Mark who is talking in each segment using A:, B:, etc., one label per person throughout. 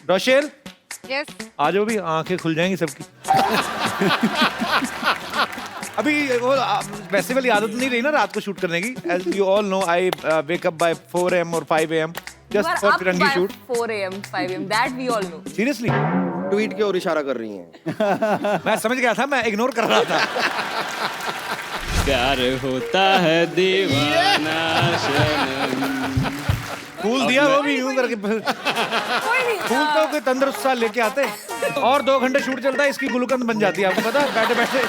A: Rochelle
B: yes
A: आ जाओ भी, आंखें खुल जाएंगी सबकी। अभी वो वैसे वाली आदत नहीं रही ना रात को शूट करने की। As you all know I wake up by 4 AM और 5 AM जस्ट फॉर तिरंगी shoot.
B: 4 AM 5 AM that we all know.
A: Seriously
C: tweet की ओर इशारा कर रही हैं।
A: मैं समझ गया था, मैं इग्नोर कर रहा था।
D: प्यार होता है दीवाना
A: फूल दिया वो भी यूं करके। फूल तो कोई तंदुरुस्त सा लेके आते। और 2 घंटे शूट चलता है, इसकी गुलकंद बन जाती है, आपको पता है? बैठे बैठे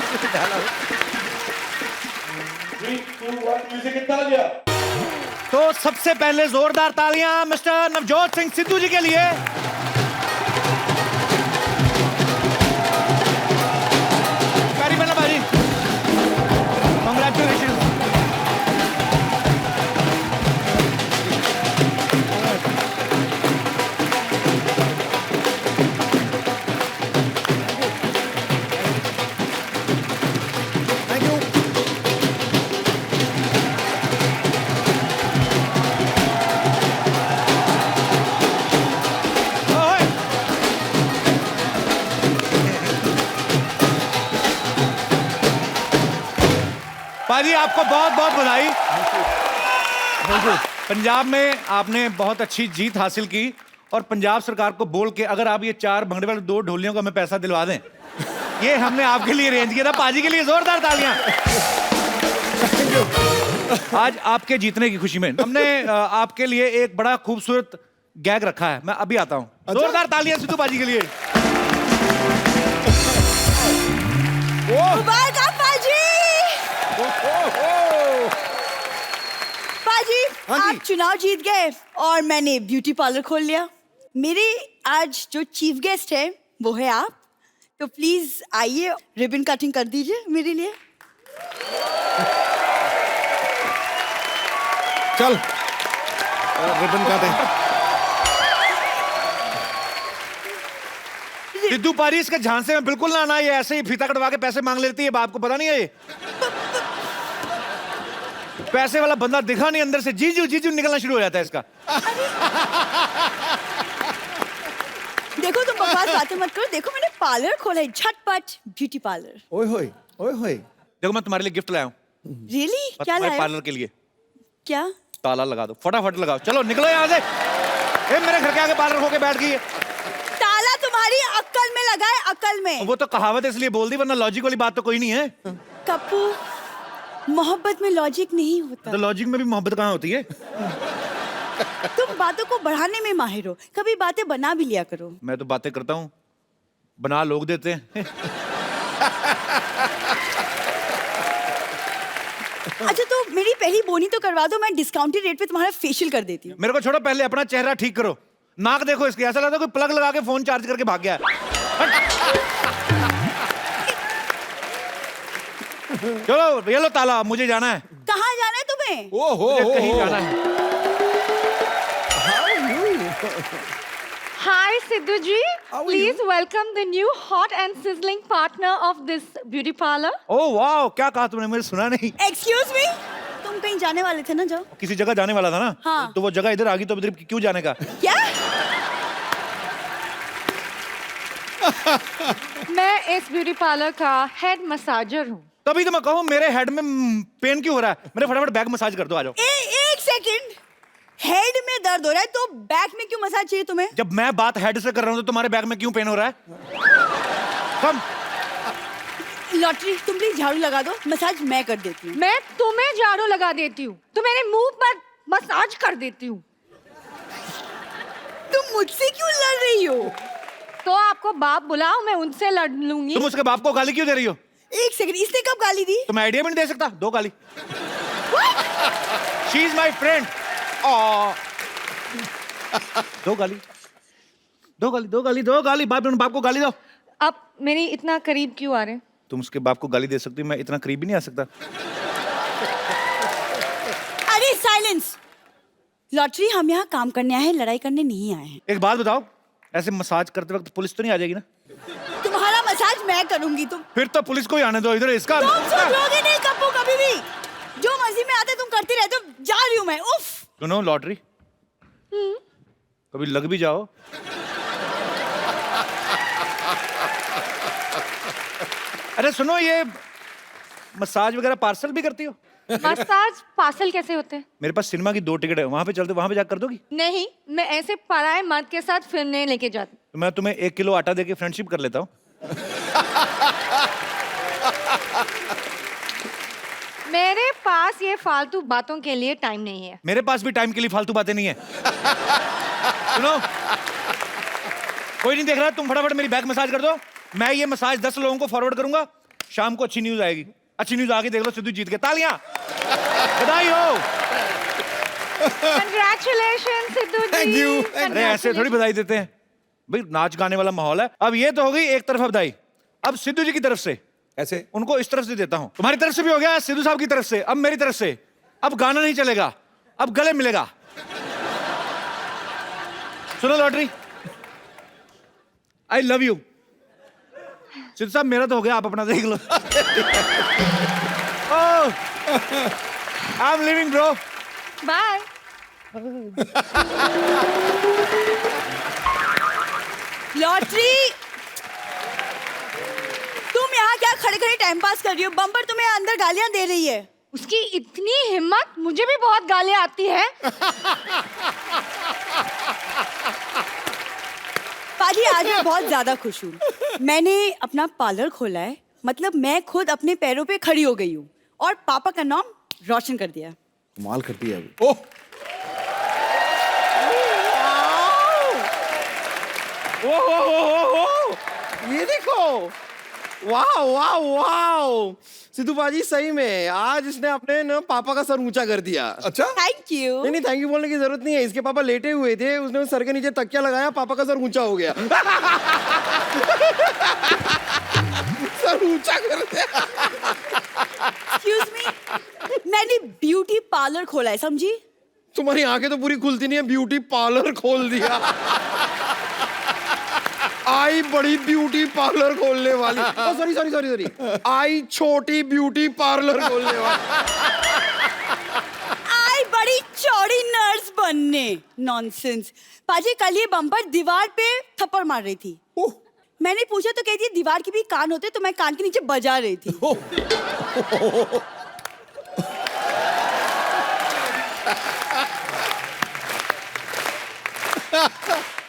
A: तो सबसे पहले जोरदार तालियां मिस्टर नवजोत सिंह सिद्धू जी के लिए। वेरी वेल भाजी, कांग्रेचुलेशन। पाजी आपको बहुत बहुत बधाई। पंजाब में आपने बहुत अच्छी जीत हासिल की और पंजाब सरकार को बोल के अगर आप ये 4 भंगड़े वाले 2 ढोलियों को हमें पैसा दिलवा दें, ये हमने आपके लिए अरेंज किया था। पाजी के लिए जोरदार तालियां। आज आपके जीतने की खुशी में हमने आपके लिए एक बड़ा खूबसूरत गैग रखा है। मैं अभी आता हूं। जोरदार तालियां सिद्धू पाजी के लिए।
E: पाजी, आप चुनाव जीत गए और मैंने ब्यूटी पार्लर खोल लिया। मेरे आज जो चीफ गेस्ट है वो है आप, तो प्लीज आइए रिबन कटिंग कर दीजिए मेरे लिए।
C: चल रिबन काटे।
A: सिद्धू पाजी इसके झांसे में बिल्कुल ना आना, ये ऐसे ही फीता कटवा के पैसे मांग लेती है। आपको पता नहीं है ये पैसे वाला बंदा दिखा नहीं, अंदर से जीजू जीजू निकलना शुरू हो जाता है इसका।
E: देखो तुम बकवास बातें मत करो, देखो मैंने पार्लर खोला है, झटपट ब्यूटी पार्लर।
C: ओए होए ओए होए।
A: देखो मैं तुम्हारे लिए गिफ्ट लाया हूँ।
E: रियली? क्या
A: तुम्हारे
E: लाया?
A: पार्लर के लिए।
E: क्या?
A: ताला लगा दो, फटाफट लगाओ। चलो निकलो यहाँ से। ए, मेरे घर के आगे पार्लर होके बैठ गई है।
E: ताला तुम्हारी अक्ल में लगा है, अक्ल में।
A: वो तो कहावत इसलिए बोल दी, वरना लॉजिक वाली बात तो कोई नहीं है।
E: कप्पू, मोहब्बत में लॉजिक नहीं होता।
A: तो लॉजिक में भी मोहब्बत कहाँ होती है?
E: तुम बातों को बढ़ाने में माहिर हो, कभी बातें बना भी लिया करो।
A: मैं तो बातें करता हूँ, बना लोग देते हैं।
E: अच्छा तो मेरी पहली बोनी तो करवा दो, मैं डिस्काउंटेड रेट पे तुम्हारा फेशियल कर देती हूँ।
A: मेरे को छोड़ो, पहले अपना चेहरा ठीक करो। नाक देखो इसकी, ऐसा लगता है कोई प्लग लगा के फोन चार्ज करके भाग गया है। चलो ये लो ताला, मुझे जाना है।
E: कहाँ जाना है तुम्हें?
A: मुझे कहीं जाना है।
B: Hi Sidhu ji, please welcome the new hot and sizzling partner of this beauty parlor.
A: ओह वाह, क्या कहा तुमने? मुझे सुना नहीं।
E: एक्सक्यूज मी, तुम कहीं जाने वाले थे ना? जाओ।
A: किसी जगह जाने वाला था ना?
E: हाँ।
A: तो वो जगह इधर आ गई, तो इधर क्यों जाने का?
E: क्या?
B: मैं इस ब्यूटी पार्लर का हेड मसाजर हूँ।
A: तभी तो मैं कहूँ मेरे हेड में पेन क्यों हो रहा है? मेरे फटाफट बैक मसाज कर दो, आ जाओ।
E: एक सेकंड, हेड में दर्द हो रहा है तो बैक में क्यों मसाज चाहिए तुम्हें?
A: जब मैं बात हेड से कर रहा हूँ तो तुम्हारे बैक में क्यों पेन हो रहा है? कम।
E: लॉटरी, तुम प्लीज झाड़ू लगा दो, मसाज मैं कर देती हूँ।
B: मैं तुम्हें झाड़ू लगा देती हूँ, तो मेरे मुंह पर मसाज कर देती हूँ।
E: तुम मुझसे क्यों लड़ रही हो?
B: तो आपको बाप बुलाओ, मैं उनसे लड़ लूंगी।
A: तुम उसके बाप को गाली क्यों दे रही हो?
E: एक सेकंड, इसने कब गाली दी?
A: तो मैं आइडिया भी नहीं दे सकता। दो गाली। She is my friend. दो गाली, दो गाली, दो गाली, दो गाली। बाप को गाली दो।
B: अब मेरी इतना करीब क्यों आ रहे हैं?
A: तुम उसके बाप को गाली दे सकती हो, मैं इतना करीब भी नहीं आ सकता।
E: अरे साइलेंस। लॉटरी, हम यहाँ काम करने आए हैं, लड़ाई करने नहीं आए हैं।
A: एक बात बताओ, ऐसे मसाज करते वक्त पुलिस तो नहीं आ जाएगी ना?
E: तुम्हारा मसाज मैं करूंगी। तुम
A: फिर तो पुलिस को ही आने दो इधर। इसका
E: तुम सुधरोगे नहीं कप्पू कभी भी। जो मर्जी में आते तुम करते रहते हो। जा रही हूँ मैं। उफ।
A: सुनो लॉटरी, कभी लग भी जाओ अरे सुनो, ये मसाज वगैरह पार्सल भी करती हो?
B: मसाज पार्सल कैसे होते हैं?
A: मेरे पास सिनेमा की 2 टिकट है, वहां पे चलते, वहां पे जाकर कर दोगी?
B: नहीं, मैं ऐसे पराए मर्द के साथ फिरने लेके जाती।
A: तो मैं तुम्हें 1 किलो आटा देके फ्रेंडशिप कर लेता हूँ।
B: मेरे पास ये फालतू बातों के लिए टाइम नहीं है।
A: मेरे पास भी टाइम के लिए फालतू बातें नहीं है। सुनो, कोई नहीं देख रहा, तुम फटाफट मेरी बैक मसाज कर दो। मैं ये मसाज 10 लोगों को फॉरवर्ड करूंगा, शाम को अच्छी न्यूज आएगी। अच्छी न्यूज आगे देख लो, सिद्धू जीत गए। तालियां, बधाई हो।
B: Congratulations, Sidhu ji.
C: Thank you.
A: अरे ऐसे थोड़ी बधाई देते हैं भाई, नाच गाने वाला माहौल है। अब ये तो हो गई एक तरफा बधाई, अब सिद्धू जी की तरफ से
C: ऐसे
A: उनको इस तरफ से देता हूं। तुम्हारी तरफ से भी हो गया, सिद्धू साहब की तरफ से, अब मेरी तरफ से। अब गाना नहीं चलेगा, अब गले मिलेगा। सुनो lottery, I love you. Sidhu साहब मेरा तो हो गया, आप अपना देख लो। I am living bro.
B: Bye.
E: Lottery, तुम यहाँ क्या खड़े खड़े टाइम पास कर रही हो? बम्पर तुम्हें अंदर गालियां दे रही है।
B: उसकी इतनी हिम्मत, मुझे भी बहुत गालियां आती है।
E: पाजी, आज मैं बहुत ज्यादा खुश हूँ। मैंने अपना पार्लर खोला है, मतलब मैं खुद अपने पैरों पे खड़ी हो गई हूँ और पापा का नाम रोशन कर दिया।
C: कमाल करती है अभी। ओह
F: ओ, ये देखो, वाह वाह वाह, सिद्धू बाजी सही में आज इसने अपने ना पापा का सर ऊंचा कर दिया।
C: अच्छा,
E: थैंक यू।
F: नहीं नहीं, थैंक यू बोलने की जरूरत नहीं है। इसके पापा लेटे हुए थे, उसने सर के नीचे तकिया लगाया, पापा का सर ऊंचा हो गया। सर ऊंचा कर दिया।
E: एक्सक्यूज मी, मैंने ब्यूटी पार्लर खोला है, समझी?
F: तुम्हारी आंखें तो पूरी खुलती नहीं है, ब्यूटी पार्लर खोल दिया। आई बड़ी ब्यूटी पार्लर खोलने वाली, सॉरी सॉरी सॉरी सॉरी, आई छोटी ब्यूटी पार्लर खोलने वाली।
E: आई बड़ी चौड़ी नर्स बनने। नॉनसेंस। पाजी, कल ये बम्पर दीवार पे थप्पड़ मार रही थी। मैंने पूछा तो कहती है दीवार के भी कान होते, तो मैं कान के नीचे बजा रही थी।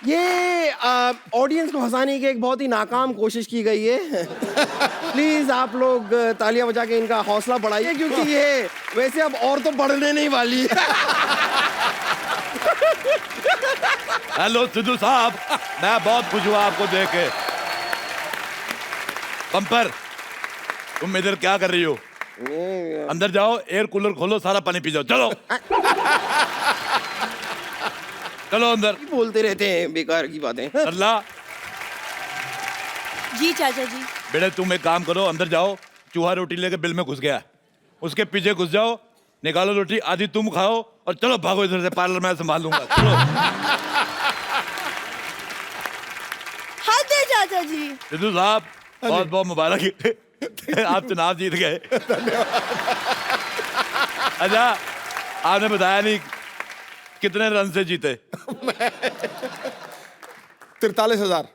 F: ये ऑडियंस को हंसाने की एक बहुत ही नाकाम कोशिश की गई है। प्लीज आप लोग तालियां बजा के इनका हौसला बढ़ाइए, क्योंकि ये वैसे अब और तो बढ़ने नहीं वाली है।
A: हेलो सिद्धू साहब, मैं बहुत खुश हुआ आपको देख के। बम्पर, तुम इधर क्या कर रही हो? अंदर जाओ, एयर कूलर खोलो, सारा पानी पी जाओ। चलो चलो अंदर।
F: बोलते रहते हैं बेकार की बातें।
A: अल्लाह।
E: जी चाचा जी।
A: बेटे तुम एक काम करो, अंदर जाओ, चूहा रोटी लेके बिल में घुस गया, उसके पीछे घुस जाओ, निकालो रोटी, आधी तुम खाओ और चलो भागो इधर से, पार्लर मैं संभाल लूंगा। चलो।
E: हद है चाचा जी।
A: सिद्धू साहब, बहुत बहुत मुबारक, आप चुनाव जीत गए। अच्छा, आपने बताया नहीं कितने रन से जीते?
C: 43,000।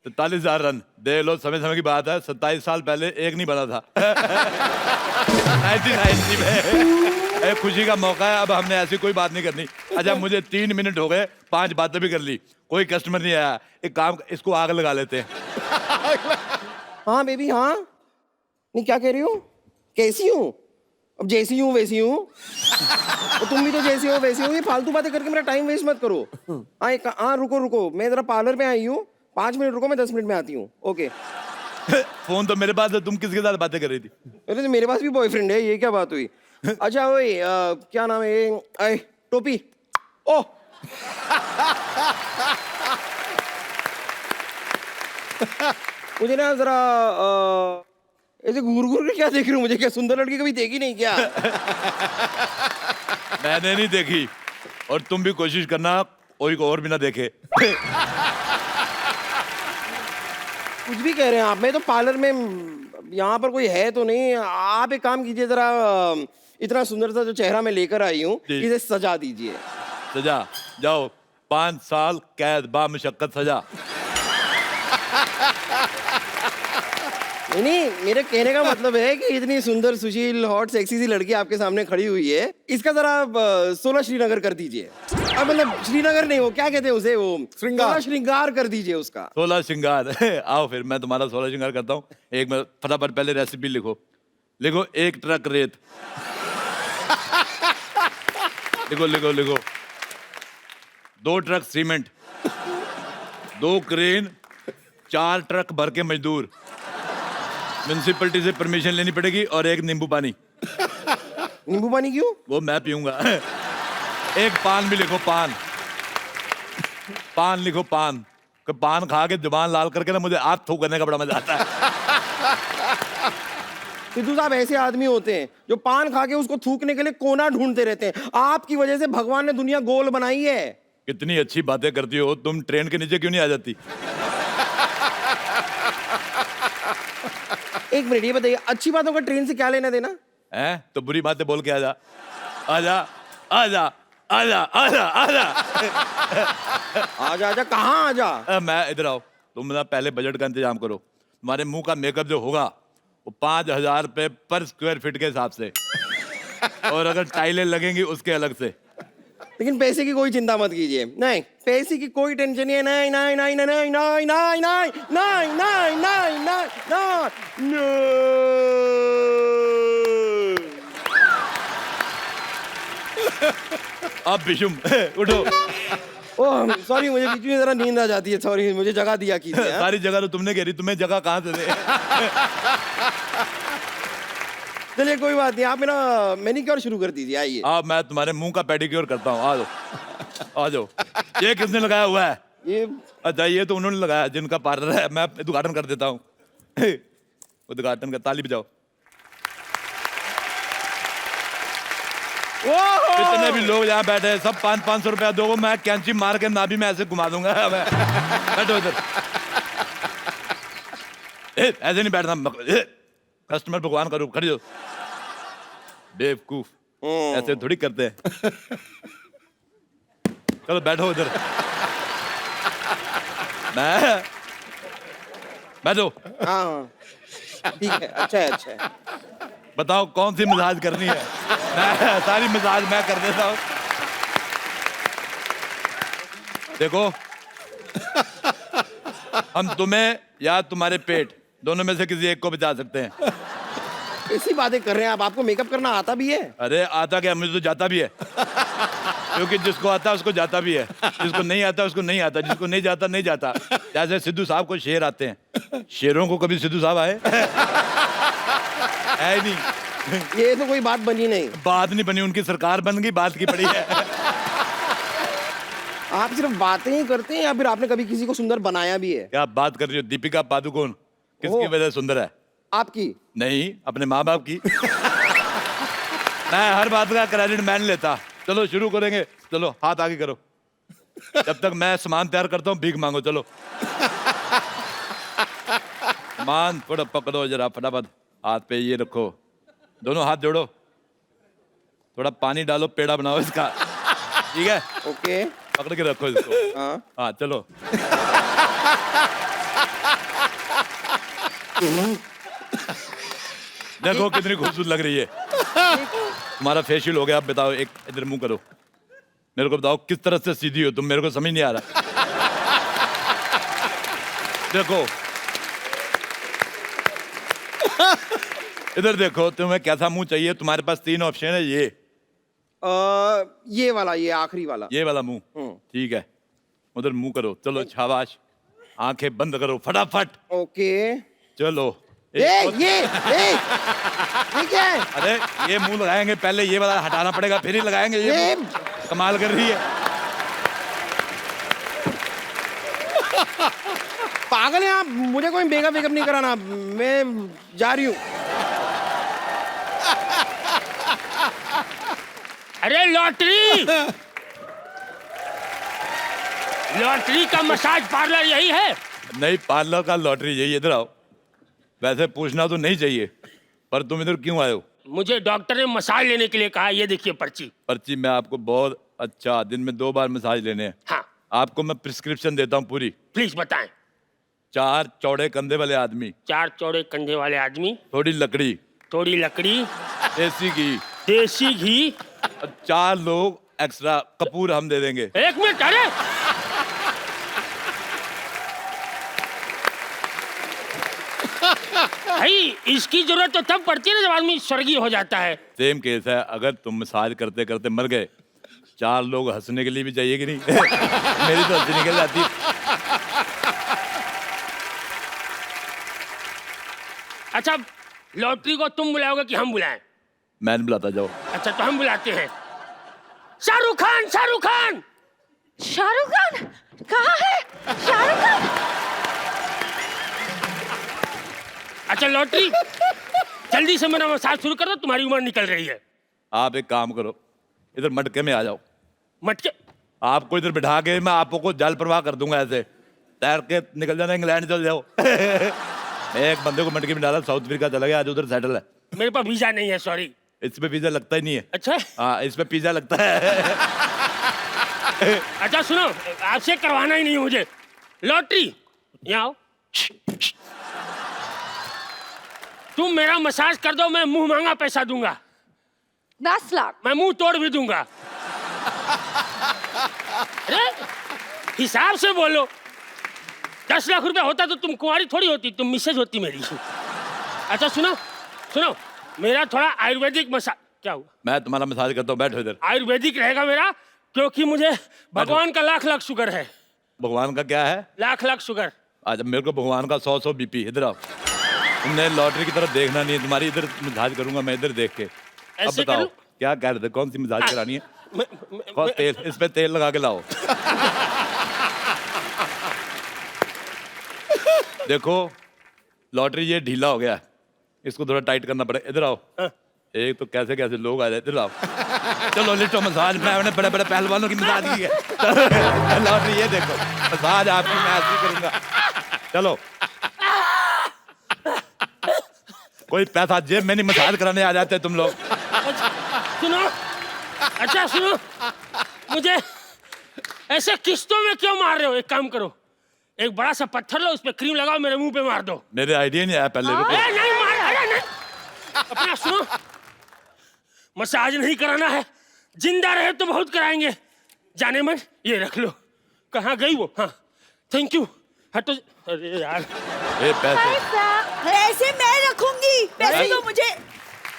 A: 43,000 रन। देख लो, समय समय की बात है, 27 साल पहले एक नहीं बना था। 1990 में। एक खुशी का मौका है, अब हमने ऐसी कोई बात नहीं करनी। अच्छा, मुझे 3 मिनट हो गए, 5 बातें भी कर ली, कोई कस्टमर नहीं आया। एक काम, इसको आग लगा लेते हैं।
F: हाँ बेबी, हाँ। नहीं, क्या कह रही हो? कैसी हूँ? अब जैसी हूँ वैसी हूँ। और तुम भी तो जैसी हो वैसी हो। ये फालतू बातें करके मेरा टाइम वेस्ट मत करो। हाँ रुको रुको, मैं जरा पार्लर पे आई हूँ, 5 मिनट रुको, मैं 10 मिनट में आती हूँ। ओके।
A: फोन तो मेरे पास है, तुम किसके साथ बातें कर रही थी?
F: अरे तो मेरे पास भी बॉयफ्रेंड है, ये क्या बात हुई? अच्छा ओए, क्या नाम है ये? टोपी। ओह, मुझे ना जरा ऐसे घूर घूर के क्या देख रही हूँ? मुझे क्या सुंदर लड़की कभी देखी नहीं क्या?
A: मैंने नहीं देखी, और तुम भी कोशिश करना कोई को और भी ना देखे।
F: कुछ भी कह रहे हैं आप। मैं तो पार्लर में, यहाँ पर कोई है तो नहीं। आप एक काम कीजिए, जरा इतना सुंदर सा जो चेहरा मैं लेकर आई हूँ,
A: जी।
F: इसे सजा दीजिए।
A: सजा? जाओ, 5 साल कैद बा मुशक्कत सजा।
F: नहीं, मेरे कहने का मतलब है कि इतनी सुंदर सुशील हॉट सेक्सी सी लड़की आपके सामने खड़ी हुई है, इसका जरा आप 16 श्रीनगर कर दीजिए। अब मतलब श्रीनगर नहीं, वो क्या कहते हैं उसे, वो
C: श्रृंगार।
F: 16 श्रृंगार कर दीजिए उसका।
A: 16 श्रृंगार। आओ फिर मैं तुम्हारा 16 श्रृंगार करता हूँ। एक मिनट, फटाफट पहले रेसिपी लिखो। लिखो 1 ट्रक रेत। लिखो लिखो लिखो। 2 ट्रक सीमेंट, 2 क्रेन, 4 ट्रक भर के मजदूर, म्युनिसिपैलिटी से परमिशन लेनी पड़ेगी, और 1 नींबू पानी।
F: नींबू पानी क्यों?
A: वो मैं पीऊंगा। 1 पान भी लिखो, पान। पान लिखो, पान। पान खा के जुबान लाल करके ना मुझे हाथ थूक करने का बड़ा मजा आता है।
F: सिद्धू साहब ऐसे आदमी होते हैं जो पान खा के उसको थूकने के लिए कोना ढूंढते रहते हैं। आपकी वजह से भगवान ने दुनिया गोल बनाई है।
A: कितनी अच्छी बातें करती हो तुम, ट्रेन के नीचे क्यों नहीं आ जाती?
F: एक मिनट, ये बताइए, अच्छी बातों का ट्रेन से क्या लेना देना
A: हैं? तो बुरी बातें बोल के आजा, आजा, आजा, आजा, आजा, आजा।
F: आजा आजा, कहाँ आजा?
A: मैं इधर आओ। तुम ना पहले बजट का इंतजाम करो। तुम्हारे मुंह का मेकअप जो होगा वो 5000 रुपए पर स्क्वायर फीट के हिसाब से, और अगर टाइलें लगेंगी उसके अलग से।
F: लेकिन पैसे की कोई चिंता मत कीजिए। नहीं, पैसे की कोई टेंशन नहीं है। नहीं नहीं नहीं नहीं नहीं नहीं नहीं नहीं नहीं नहीं नहीं नहीं
A: अब बिशुम उठो।
F: ओह सॉरी, मुझे बीच में जरा नींद आ जाती है। सॉरी, मुझे जगह दिया कीजिए।
A: सारी जगह तो तुमने घेरी, तुम्हें जगह कहाँ से दे?
F: चलिए कोई बात नहीं, आप ना मैनिक्योर शुरू कर दीजिए। आइए।
A: अब मैं तुम्हारे मुंह का पेडिक्योर करता हूँ। आ जाओ, आ जाओ। ये किसने लगाया हुआ है?
F: ये
A: अच्छा, ये तो उन्होंने लगाया जिनका पार्लर है। मैं उद्घाटन कर देता हूँ। उद्घाटन का ताली बजाओ। जितने भी लोग यहाँ बैठे हैं सब 500-500 रुपया दो, मैं कैंची मार के नाभि में ऐसे घुमा दूंगा। मैं बैठो इधर। ऐसे नहीं बैठना, कस्टमर भगवान का रूप। खड़ी हो बेवकूफ, ऐसे थोड़ी करते हैं। चलो बैठो इधर। मैं बैठो।
F: हाँ ठीक है, अच्छा है, अच्छा है।
A: बताओ कौन सी मसाज करनी है? मैं सारी मसाज मैं कर देता हूँ। देखो, हम तुम्हें या तुम्हारे पेट दोनों में से किसी एक को बचा सकते हैं।
F: ऐसी बातें कर रहे हैं आप? आपको मेकअप करना आता भी है?
A: अरे आता क्या, मुझे तो जाता भी है। क्योंकि जिसको आता है उसको जाता भी है, जिसको नहीं आता उसको नहीं आता, जिसको नहीं जाता नहीं जाता। जैसे सिद्धू साहब को शेर आते हैं, शेरों को कभी सिद्धू साहब आए? है नहीं।
F: ये तो कोई बात बनी नहीं।
A: बात नहीं बनी, उनकी सरकार बन गई, बात की पड़ी है।
F: आप सिर्फ बातें ही करते हैं या फिर आपने कभी किसी को सुंदर बनाया भी है?
A: क्या बात कर रही हो? दीपिका पादुकोण किसकी
F: ओह।
A: वजह से सुंदर है?
F: आपकी?
A: नहीं, अपने माँ बाप की। मैं हर बात का क्रेडिट मैं नहीं लेता। चलो शुरू करेंगे। चलो हाथ आगे करो। जब तक मैं सामान तैयार करता हूँ भीख मांगो। चलो सामान थोड़ा पकड़ो जरा फटाफट। हाथ पे ये रखो, दोनों हाथ जोड़ो, थोड़ा पानी डालो, पेड़ा बनाओ इसका। ठीक है,
F: ओके।
A: पकड़ के रखो इसको।
F: हाँ
A: हाँ चलो। देखो कितनी खूबसूरत लग रही है। तुम्हारा फेशियल हो गया। अब बताओ, एक इधर मुंह करो, मेरे को बताओ किस तरह से सीधी हो तुम? मेरे को समझ नहीं आ रहा। देखो इधर देखो, तुम्हें कैसा मुंह चाहिए? तुम्हारे पास 3 ऑप्शन है। ये
F: वाला, ये आखिरी वाला।
A: ये वाला मुंह, ठीक है। उधर मुंह करो। चलो शाबाश। आंखें बंद करो फटाफट।
F: ओके।
A: चलो
F: ये क्या है?
A: अरे ये मुंह लगाएंगे, पहले ये वाला हटाना पड़ेगा, फिर ही लगाएंगे। ये कमाल कर रही है।
F: पागल हैं आप? मुझे कोई मेकअप वेकअप नहीं कराना, मैं जा रही हूँ।
D: अरे लॉटरी, लॉटरी का मसाज पार्लर यही है?
A: नहीं, पार्लर का लॉटरी यही। इधर आओ। वैसे पूछना तो नहीं चाहिए, पर तुम इधर क्यों आए हो?
D: मुझे डॉक्टर ने मसाज लेने के लिए कहा। ये देखिए पर्ची।
A: पर्ची मैं आपको बहुत अच्छा, दिन में 2 बार मसाज लेने हैं।
D: हाँ
A: आपको मैं प्रिस्क्रिप्शन देता हूँ पूरी।
D: प्लीज बताएं।
G: चार चौड़े कंधे वाले आदमी,
D: 4 चौड़े कंधे वाले आदमी,
G: थोड़ी लकड़ी,
D: थोड़ी लकड़ी,
G: देसी घी,
D: देसी घी।
G: और 4 लोग एक्स्ट्रा कपूर हम दे देंगे।
D: 1 मिनट, अरे भाई इसकी जरूरत तो तब पड़ती है ना जब आदमी स्वर्गीय हो जाता है।
G: सेम केस है, अगर तुम मसाज करते करते मर गए, 4 लोग हंसने के लिए भी चाहिए कि नहीं? मेरी तो हंसी निकल जाती।
D: अच्छा, लॉटरी को तुम बुलाओगे कि हम बुलाएं?
G: मैंने बुलाता जाओ।
D: अच्छा तो हम बुलाते हैं। शाहरुख खान, शाहरुख खान।
B: शाहरुख खान कहाँ है? शाहरुख खान।
D: अच्छा लॉटरी, जल्दी से मेरा मसाज शुरू कर दो, तुम्हारी उम्र निकल रही है।
G: आप एक काम करो, इधर मटके में आ जाओ।
D: मटके?
G: आपको इधर बिठा के मैं आपको जल प्रवाह कर दूंगा, ऐसे तैर के निकल जाना, इंग्लैंड चल जाओ। एक बंदे को मटके में डाला, साउथ अफ्रीका चला गया, आज उधर सेटल है।
D: मेरे पास वीजा नहीं है, सॉरी।
G: इसमें वीजा लगता ही नहीं है।
D: अच्छा
G: हाँ, इसमें पिज्जा लगता है।
D: अच्छा सुनो, आपसे करवाना ही नहीं है मुझे। लॉटरी यहाँ आओ। तुम मेरा मसाज कर दो, मैं मुंह मांगा पैसा दूंगा।
B: 10 लाख।
D: मैं मुंह तोड़ भी दूंगा। अरे हिसाब से बोलो। 10 लाख रुपया होता तो तुम कुंवारी थोड़ी होती, तुम मिसेज होती मेरी। अच्छा सुनो सुनो, मेरा थोड़ा आयुर्वेदिक मसाज। क्या हुआ?
G: मैं तुम्हारा मसाज करता हूँ, बैठो इधर।
D: आयुर्वेदिक रहेगा मेरा, क्योंकि मुझे भगवान का लाख लाख शुगर है।
G: भगवान का क्या है?
D: लाख लाख शुगर।
G: आज मेरे को भगवान का 100 बीपी। इधर आओ, तुमने लॉटरी की तरफ देखना नहीं है, तुम्हारी इधर मसाज करूंगा मैं, इधर देख के। अब
D: ऐसे
G: बताओ
D: करूं?
G: क्या कह रहे थे, कौन सी मसाज करानी है?
D: मैं-
G: कौन तेल, इस पे तेल लगा के लाओ। देखो लॉटरी ये ढीला हो गया है, इसको थोड़ा टाइट करना पड़े। इधर आओ। एक तो कैसे कैसे लोग आ जाए, इधर आओ। चलो लिटो मसाज, मैंने बड़े बड़े पहलवानों की मसाज की है। लॉटरी ये देखो, मसाज आपकी मैं ऐसी करूंगा। चलो, कोई पैसा जेब में नहीं, मसाज कराने आ जाते तुम लोग।
D: सुनो, अच्छा सुनो, मुझे ऐसे किस्तों में क्यों मार रहे हो? एक काम करो, एक बड़ा सा पत्थर लो, उस पे क्रीम लगाओ, मेरे मुंह पे मार दो।
G: मेरे आइडिया नहीं आया पहले। रुको।
D: अरे नहीं मार, अरे नहीं। अपना सुनो, मसाज नहीं कराना है, जिंदा रहे तो बहुत कराएंगे। जाने मन, ये रख लो। कहाँ गई वो? हाँ थैंक यू। हटो। अरे यार,
G: ए पैसे
E: ऐसे मैं रखूंगी, पैसे दो मुझे।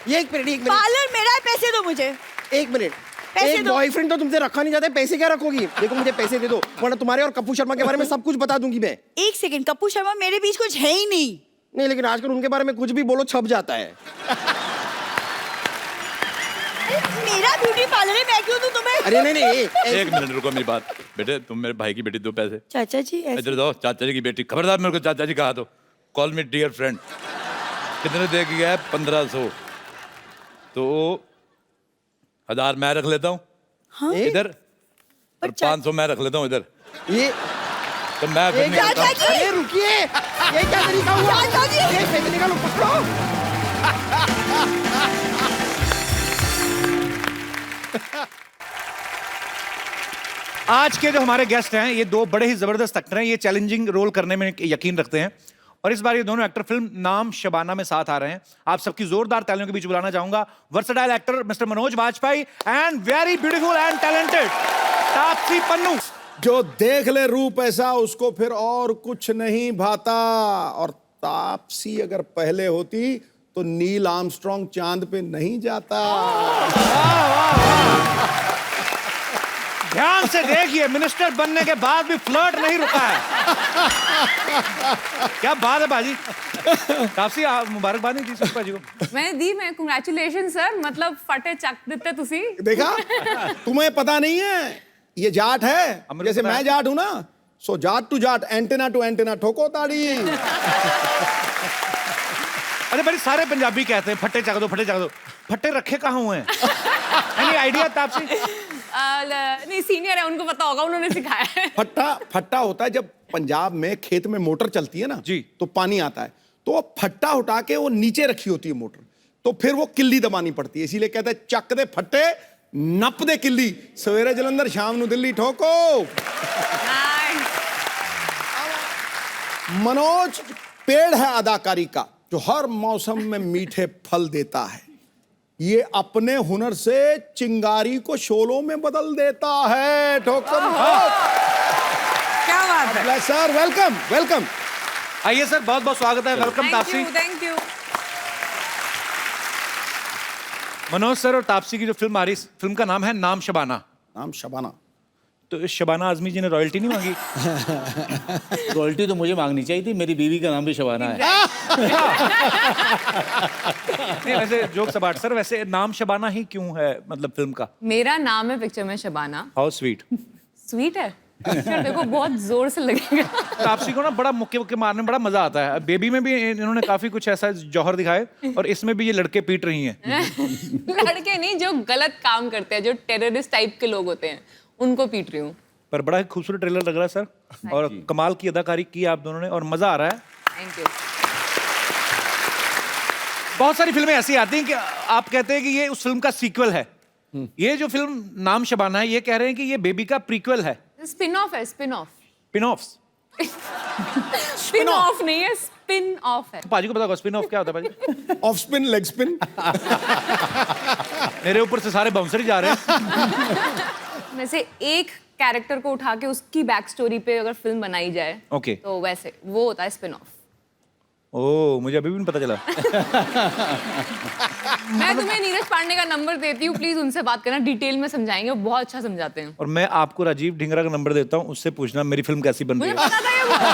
F: ये एक मिनट
E: पार्लर मेरा है, पैसे दो मुझे।
F: एक मिनट।
E: पैसे
F: एक
E: दो।
F: बॉयफ्रेंड तो तुमसे रखा नहीं जाता है, पैसे क्या रखोगी? देखो मुझे पैसे दे दो, वरना तुम्हारे और कपूर शर्मा के बारे में सब कुछ बता दूंगी मैं।
E: एक सेकंड, कपूर शर्मा मेरे बीच कुछ है ही नहीं।
F: नहीं, लेकिन आजकल उनके बारे में कुछ भी बोलो छप जाता है।
E: मेरा ब्यूटी पार्लर है, मैं क्यों दूं तुम्हें?
F: अरे नहीं नहीं,
G: एक मिनट रुको, मेरी बात। बेटे तुम मेरे भाई की बेटी, दो पैसे।
E: चाचा जी ऐसे-
G: इधर दो, चाचा जी की बेटी। खबरदार मेरे को चाचा जी कहा तो। Call me dear friend. कितने दे के गया है? 1500। तो 1000 मैं रख लेता हूँ।
E: हाँ?
G: इधर, और 500 मैं रख लेता हूँ इधर।
F: ये
G: तो मैं फिर निकलता हूँ।
E: चाचा जी!
F: अरे रुकिए, ये क्या तरीका हुआ?
E: चाचा जी!
F: ये पैसे निकालो, पकड़ो।
A: आज के जो हमारे गेस्ट हैं, ये 2 बड़े ही जबरदस्त एक्टर हैं। ये चैलेंजिंग रोल करने में यकीन रखते हैं, और इस बार ये दोनों एक्टर फिल्म नाम शबाना में साथ आ रहे हैं। आप सबकी जोरदार तालियों के बीच बुलाना चाहूंगा versatile actor mister Manoj Vajpayee and very beautiful and talented Taapsee Pannu.
C: जो देख ले रूप ऐसा, उसको फिर और कुछ नहीं भाता। और तापसी अगर पहले होती तो नील आर्मस्ट्रांग चांद पे नहीं जाता।
A: ध्यान से देखिए, मिनिस्टर बनने के बाद भी फ्लर्ट नहीं रुका है। क्या बात है बाजी। तापसी मुबारकबाद नहीं दी सुष्पा जी को?
H: मैंने दी, मैं कंग्रेचुलेशन सर, मतलब फटे चक देते तुसी।
C: देखा, तुम्हें पता नहीं है ये जाट है।
A: हमने
C: जैसे
A: बताया।
C: मैं जाट हूं ना, so Jat to Jat, antenna to antenna, ठोको ताड़ी।
A: अरे बड़ी सारे पंजाबी कहते हैं फट्टे चक दो, फट्टे चक दो। फट्टे रखे कहाँ हुए हैं? Any idea Taapsee?
H: नहीं, सीनियर है, उनको पता होगा, उन्होंने सिखाया है।
C: फट्टा होता है जब पंजाब में खेत में मोटर चलती है ना
A: जी,
C: तो पानी आता है, तो वो फट्टा उठा के वो नीचे रखी होती है मोटर, तो फिर वो किल्ली दबानी पड़ती है। इसीलिए कहते हैं चक दे फट्टे, नप दे किल्ली, सवेरे जलंधर शाम नू दिल्ली ठोको। मनोज पेड़ है अदाकारी का जो हर मौसम में मीठे फल देता है। ये अपने हुनर से चिंगारी को शोलों में बदल देता है। ठोकर
H: क्या बात है।
C: Sir welcome welcome.
A: आइए सर, बहुत बहुत स्वागत है। Welcome Taapsee.
H: Thank you.
A: Manoj sir और तापसी की जो फिल्म आ रही, फिल्म का नाम है नाम शबाना।
C: नाम शबाना।
A: तो इस शबाना आजमी जी ने रॉयल्टी नहीं मांगी?
I: रॉयल्टी तो मुझे मांगनी चाहिए थी, मेरी बीवी का नाम भी शबाना है।
A: नहीं वैसे जोक सबाट सर, वैसे नाम शबाना ही क्यों है मतलब फिल्म का?
H: मेरा नाम है पिक्चर में शबाना।
A: How sweet.
H: स्वीट है पिक्चर, देखो बहुत जोर से लगेगा।
A: तापसी को ना बड़ा मुक्के मुक्के मारने में बड़ा मजा आता है। बेबी में भी इन्होंने काफी कुछ ऐसा जौहर दिखाए और इसमें भी ये लड़के पीट रही हैं।
H: लड़के नहीं, जो गलत काम करते हैं, जो टेररिस्ट टाइप के लोग होते हैं, उनको पीट रही हूँ।
A: पर बड़ा ही खूबसूरत ट्रेलर लग रहा है सर, और कमाल की अदाकारी की आप दोनों ने और मजा आ रहा है।
H: Thank you.
A: बहुत सारी फिल्में ऐसी आती हैं कि आप कहते हैं कि ये उस फिल्म का सीक्वल है। ये जो फिल्म नाम शबाना है, ये कह रहे हैं कि ये बेबी का प्रीक्वल है।
H: स्पिन ऑफ है, spin off.
A: Spin off.
H: Spin off नहीं है, स्पिन ऑफ है।
A: पाजी को पता होगा स्पिन ऑफ क्या होता है पाजी?
C: Off spin leg spin.
A: मेरे ऊपर से सारे बाउंसर ही जा रहे हैं।
H: वैसे एक कैरेक्टर को उठा के उसकी बैक स्टोरी पे अगर फिल्म बनाई जाए,
A: Okay.
H: तो वैसे वो होता है स्पिन ऑफ।
A: ओह, मुझे अभी भी नहीं पता चला।
H: मैं तुम्हें नीरज पांडे का नंबर देती हूँ, प्लीज उनसे बात करना, डिटेल में समझाएंगे, वो बहुत अच्छा समझाते हैं।
A: और मैं आपको राजीव ढिंगरा का नंबर देता हूँ, उससे पूछना मेरी फिल्म कैसी बन रही
H: मुझे
A: है।
H: पता था ये बोलेगा।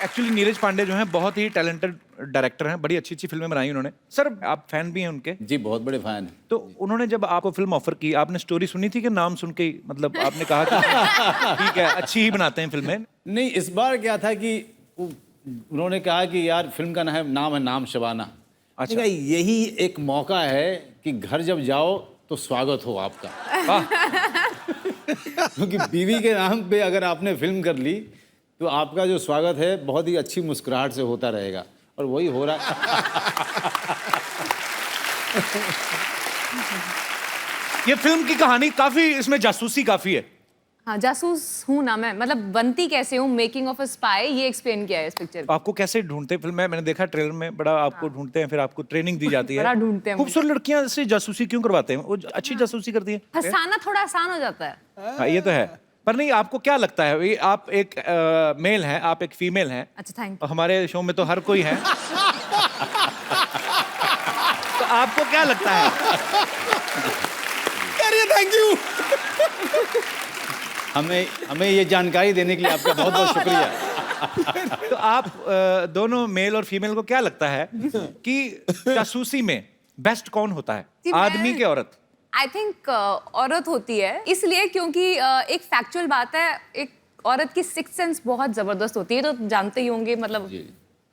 A: एक्चुअली नीरज पांडे जो हैं बहुत ही टैलेंटेड डायरेक्टर हैं, बड़ी अच्छी अच्छी फिल्में बनाई उन्होंने। सर आप फैन भी हैं उनके?
I: जी बहुत बड़े फैन हैं।
A: तो उन्होंने जब आपको फिल्म ऑफर की, आपने स्टोरी सुनी थी कि नाम सुन के ही मतलब आपने कहा कि ठीक है अच्छी ही बनाते हैं फिल्में?
I: नहीं, इस बार क्या था कि उन्होंने कहा कि यार फिल्म का नाम है नाम शबाना।
A: अच्छा।
I: अच्छा, यही एक मौका है कि घर जब जाओ तो स्वागत हो आपका। क्योंकि बीवी के नाम पे अगर आपने फिल्म कर ली तो आपका जो स्वागत है बहुत ही अच्छी मुस्कुराहट से होता रहेगा, और वही हो रहा है।
A: ये फिल्म की कहानी काफी, इसमें जासूसी काफी है।
H: हाँ, जासूस हूँ ना मैं, मतलब बनती कैसे हूँ, मेकिंग ऑफ अ स्पाई, ये एक्सप्लेन किया है इस पिक्चर में।
A: आपको कैसे ढूंढते हैं फिल्म में? मैंने देखा ट्रेलर में बड़ा आपको ढूंढते हैं, फिर आपको ट्रेनिंग दी जाती है।
H: बड़ा ढूंढते हैं मुझे।
A: खूबसूरत लड़कियां से जासूसी क्यों करवाते हैं? वो अच्छी जासूसी करती हैं।
H: फंसाना थोड़ा आसान हो जाता है।
A: हाँ, ये तो है। पर नहीं, आपको क्या लगता है, ये आप एक मेल हैं, आप एक फीमेल हैं।
H: अच्छा, थैंक
A: और हमारे शो में तो हर कोई है। तो आपको क्या लगता है?
C: Thank you.
I: हमें ये जानकारी देने के लिए आपका बहुत बहुत शुक्रिया।
A: तो आप दोनों मेल और फीमेल को क्या लगता है कि जासूसी में बेस्ट कौन होता है,
H: जी, मैं-
A: आदमी के औरत?
H: आई थिंक औरत होती है, इसलिए क्योंकि एक फैक्चुअल बात है, एक औरत की सिक्स सेंस बहुत जबरदस्त होती है, तो जानते ही होंगे, मतलब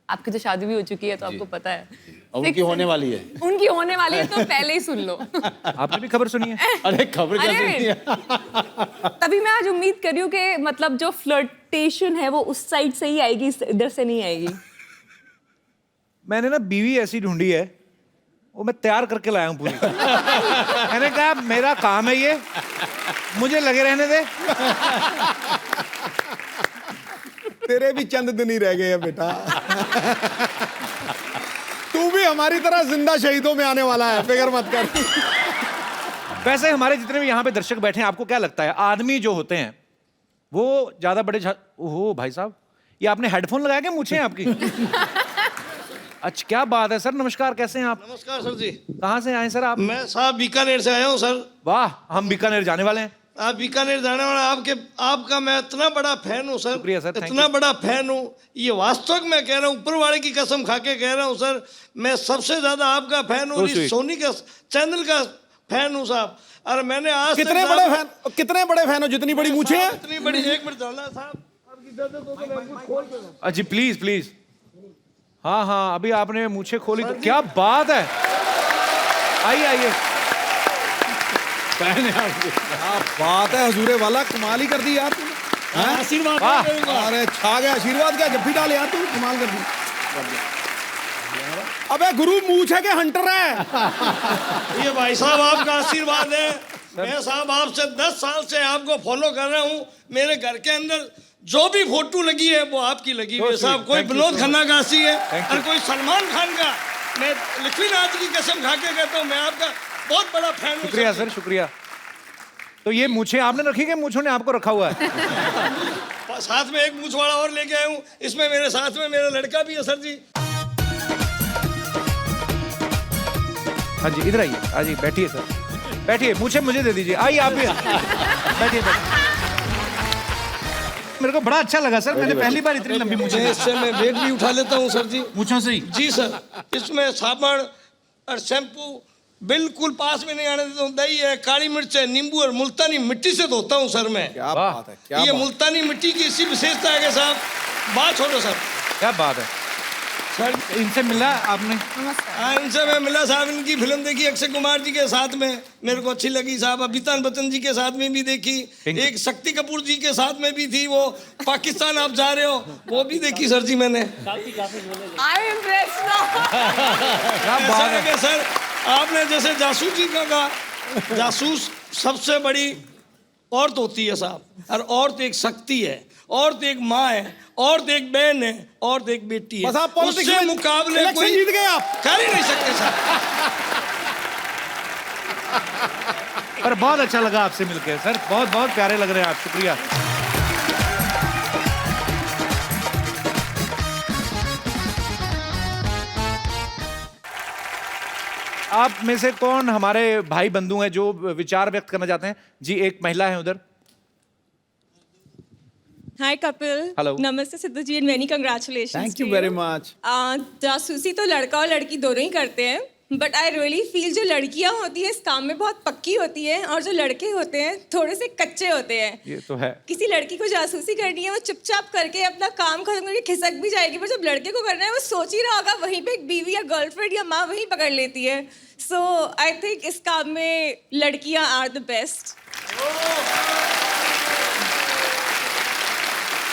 H: आपकी तो शादी भी हो चुकी है तो आपको पता है।
I: और उनकी होने वाली है।
H: उनकी होने वाली है, तो पहले ही सुन लो।
A: आपने भी खबर सुनी है?
I: अरे खबर क्या
H: अरे,
I: सुनती है?
H: तभी मैं आज उम्मीद कर रही हूँ कि मतलब जो फ्लर्टेशन है वो उस साइड से ही आएगी, इधर से नहीं आएगी।
A: मैंने ना बीवी ऐसी ढूंढी है, वो मैं तैयार करके लाया हूँ पूरी। मैंने कहा मेरा काम है ये, मुझे लगे रहने दे।
C: तेरे भी चंद दिन ही रह गए हैं बेटा। तू भी हमारी तरह जिंदा शहीदों में आने वाला है, फिक्र मत कर।
A: वैसे हमारे जितने भी यहाँ पे दर्शक बैठे हैं, आपको क्या लगता है आदमी जो होते हैं वो ज्यादा बड़े ओहो भाई साहब, ये आपने हेडफोन लगाया क्या? मूछें आपकी? अच्छा, क्या बात है सर। नमस्कार, कैसे हैं आप?
J: नमस्कार सर जी।
A: कहाँ से आए सर आप?
J: मैं साहब बीकानेर से आया हूँ सर।
A: वाह, हम बीकानेर जाने वाले हैं।
J: आप बीकानेर जाने वाला, आपका मैं इतना बड़ा फैन हूँ सर।
A: शुक्रिया सर, थैंक
J: इतना
A: यू।
J: बड़ा फैन हूँ, ये वास्तव में कह रहा हूँ, ऊपर वाले की कसम खा के कह रहा हूँ सर, मैं सबसे ज्यादा आपका फैन हूँ, इस सोनी का चैनल का फैन हूँ साहब। और मैंने आज
C: कितने बड़े फैन हो? जितनी बड़ी मूछें हैं?
J: इतनी बड़ी, एक मिनट डालना साहब, आपकी इजाजत हो तो मैं कुछ खोल के
A: जी प्लीज प्लीज। हाँ हाँ, अभी आपने मूछें खोली तो क्या बात है। आइए आइए।
C: क्या बात है हजूरे वाला, कमाल ही कर दी यार तूने।
J: आशीर्वाद
A: वाह।
J: दूंगा।
C: अरे छा गया आशीर्वाद, क्या जब भी डाल यार तू, कमाल कर दी। अबे गुरु मूछ है कि हंटर है?
J: ये भाई साहब आपका आशीर्वाद है, मैं साहब आपसे 10 साल से आपको फॉलो कर रहा हूँ। मेरे घर के अंदर जो भी फोटो लगी है वो आपकी लगी हुई है साहब। कोई विनोद खन्ना का हंसी है और कोई सलमान खान का। मैं लक्ष्मीनाथ की कसम खा के कहता हूँ, मैं आपका बहुत बड़ा फैन हूँ।
A: शुक्रिया सर, शुक्रिया। तो ये मूछें आपने रखी कि मूछों ने आपको रखा हुआ है?
J: साथ में एक मूछ वाला और लेके आया हूँ। इसमें मेरे साथ में मेरा लड़का भी है सर जी।
A: हाँ जी, इधर आइए। हाँ जी, बैठिए सर, बैठिए। मूछें मुझे दे दीजिए। आइए आप भी बैठिए। मेरे को बड़ा अच्छा लगा सर, मैंने पहली बार इतनी लंबी मूछें।
J: इससे मैं वेट भी उठा लेता हूँ सर जी।
A: मूछों से ही?
J: जी सर। इसमें साबुन और शैम्पू बिल्कुल पास में नहीं आने देता हूँ। दही है, काली मिर्च है, नींबू और मुल्तानी मिट्टी से धोता हूँ सर मैं।
C: क्या बात है, क्या
J: ये
C: बात।
J: मुल्तानी मिट्टी की इसी विशेषता है कि साहब। बात छोड़ो सर।
A: क्या बात है
J: सर,
A: इनसे मिला आपने?
J: हाँ, इनसे मैं मिला साहब। इनकी फिल्म देखी अक्षय कुमार जी के साथ में, मेरे को अच्छी लगी साहब। अमिताभ बच्चन जी के साथ में भी देखी। एक शक्ति कपूर जी के साथ में भी थी, वो पाकिस्तान आप जा रहे हो, वो भी देखी सर जी मैंने।
H: I'm impressed now.
A: क्या बात है
J: कि सर आपने जैसे जासूस जी का कहा, जासूस सबसे बड़ी औरत होती है साहब। और औरत एक शक्ति है, औरत एक माँ है, औरत एक बहन है, औरत एक बेटी है।
C: बस आप पॉलिटिक्स
J: उससे
C: में
J: मुकाबले
C: इलेक्शन
J: कोई
C: जीत गए आप।
J: कर ही नहीं सकते सर।
A: पर बहुत अच्छा लगा आपसे मिलकर सर, बहुत बहुत प्यारे लग रहे हैं आप। शुक्रिया। आप में से कौन हमारे भाई बंधु हैं जो विचार व्यक्त करना चाहते हैं? जी, एक महिला है उधर।
K: हाय कपिल।
A: Hello.
K: नमस्ते Sidhu ji, and many congratulations.
I: Thank you very much.
K: जासूसी तो लड़का और लड़की दोनों ही करते हैं, बट आई रियली फील जो लड़कियां होती हैं इस काम में बहुत पक्की होती हैं और जो लड़के होते हैं थोड़े से कच्चे होते हैं।
A: ये तो है।
K: किसी लड़की को जासूसी करनी है, वो चुपचाप करके अपना काम खत्म करके खिसक भी जाएगी, पर जब लड़के को करना है वो सोच ही रहा होगा, वहीं पे एक बीवी या गर्लफ्रेंड या माँ वहीं पकड़ लेती है। सो आई थिंक इस काम में लड़कियां आर द बेस्ट।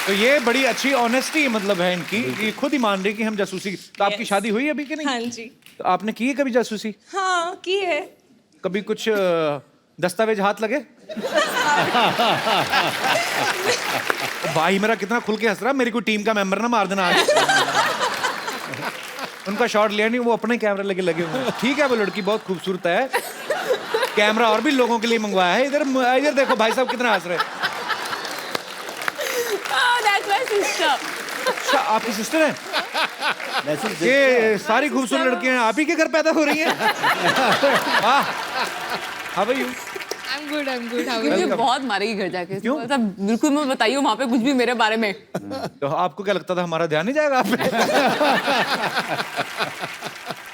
A: तो ये बड़ी अच्छी ऑनेस्टी मतलब है इनकी, ये खुद ही मान रही कि हम जासूसी। तो आपकी शादी हुई अभी कि नहीं?
K: हाँ जी।
A: तो आपने की है कभी जासूसी?
K: हाँ की है।
A: कभी कुछ दस्तावेज हाथ लगे? भाई मेरा कितना खुल के हंस रहा, मेरी कोई टीम का मेंबर ना मार देना आज। उनका शॉट लिया नहीं, वो अपने कैमरा लेके लगे हुए हैं। ठीक है, वो लड़की बहुत खूबसूरत है, कैमरा और भी लोगों के लिए मंगवाया है। इधर इधर देखो भाई साहब कितना हंस रहे हैं।
H: That's my sister.
A: अच्छा, आपकी सिस्टर है? ये सारी खूबसूरत लड़कियां आप ही के घर पैदा हो रही हैं? हाँ भाई।
H: I'm good. How are you? मुझे बहुत मारेगी घर जाके।
A: क्यों?
H: मतलब बिल्कुल मत बताइए वहाँ पे कुछ भी मेरे बारे में।
A: तो आपको क्या लगता था हमारा ध्यान नहीं जाएगा आप पे?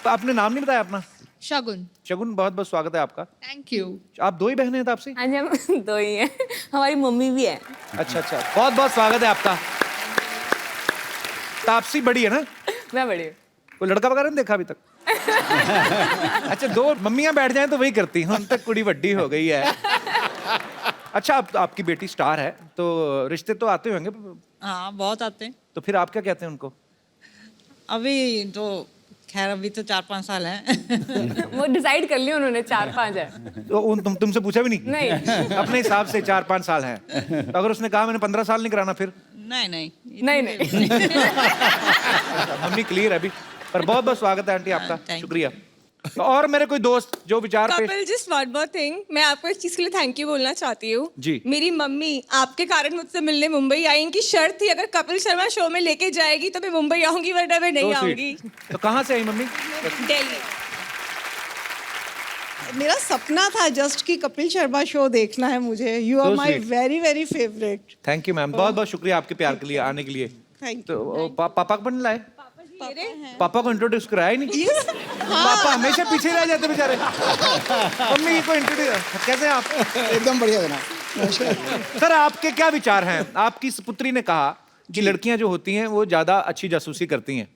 A: तो आपने नाम नहीं बताया अपना?
L: शगुन।
A: शगुन, बहुत बहुत स्वागत है आपका।
L: Thank you.
A: आप दो ही बहनें हैं तापसी?
H: हाँ जी, हम दो ही हैं। हमारी मम्मी भी है।
A: अच्छा, बहुत बहुत स्वागत है आपका। तापसी बड़ी है ना?
H: मैं बड़ी हूँ।
A: कोई लड़का वगैरह नहीं देखा अभी तक? अच्छा, दो मम्मियां बैठ जाएं तो वही करती हैं, उन तक कुड़ी वड्डी हो गई है। अच्छा, आपकी बेटी स्टार है तो रिश्ते तो आते होंगे?
L: हाँ, बहुत आते हैं।
A: तो फिर आप क्या कहते हैं उनको?
L: अभी तो खैर अभी तो 4-5 साल हैं।
H: वो डिसाइड कर लिया उन्होंने, 4-5 है।
A: तो तुमसे पूछा भी नहीं?
H: नहीं।
A: अपने हिसाब से 4-5 साल हैं। तो अगर उसने कहा मैंने 15 साल नहीं कराना फिर?
L: नहीं।
A: मम्मी क्लियर है अभी। पर बहुत बहुत स्वागत है आंटी आपका।
L: thank you.
A: शुक्रिया। तो और मेरे कोई दोस्त जो विचार पेश।
K: Kapil, just one more thing, मैं आपको इस चीज के लिए थैंक यू बोलना चाहती हूँ।
A: जी।
K: मेरी मम्मी आपके कारण मुझसे मिलने मुंबई आई। इनकी शर्त थी अगर कपिल शर्मा शो में लेके जाएगी तो मैं मुंबई आऊंगी, वरना मैं नहीं
A: So sweet.
K: आऊंगी।
A: तो कहाँ से आई मम्मी?
K: दिल्ली।
L: मेरा सपना था जस्ट कि कपिल शर्मा शो देखना है मुझे। You are
A: So
L: my
A: sweet.
L: Very very favourite.
A: Thank you ma'am, बहुत बहुत शुक्रिया आपके प्यार के लिए, आने के लिए।
L: थैंक
A: तो पापा को बन लाए?
L: यू।
A: पापा को इंट्रोड्यूस कराया ही नहीं? पापा हमेशा पीछे रह जाते बेचारे। मम्मी को इंट्रोड्यूस कैसे आप?
C: एकदम बढ़िया जनाब।
A: सर, आपके क्या विचार हैं? आपकी सुपुत्री ने कहा कि लड़कियां जो होती हैं वो ज्यादा अच्छी जासूसी करती हैं,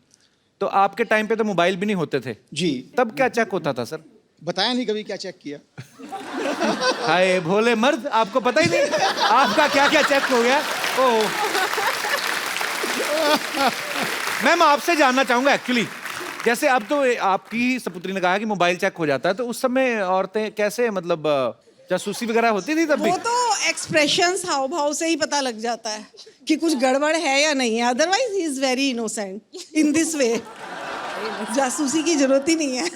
A: तो आपके टाइम पे तो मोबाइल भी नहीं होते थे
C: जी।
A: तब क्या चेक होता था सर?
C: बताया नहीं कभी क्या चेक किया।
A: हाय भोले मर्द, आपको पता ही नहीं आपका क्या क्या चेक हो गया। ओह, मैम आपसे जानना चाहूंगा एक्चुअली, जैसे अब तो आपकी सपुत्री ने कहा कि मोबाइल चेक हो जाता है, तो उस समय औरतें कैसे मतलब जासूसी वगैरह होती थी तब भी?
L: वो तो एक्सप्रेशंस हाव भाव से ही पता लग जाता है कि कुछ गड़बड़ है या नहीं है, otherwise he is very innocent in this way. जासूसी की जरूरत ही नहीं है।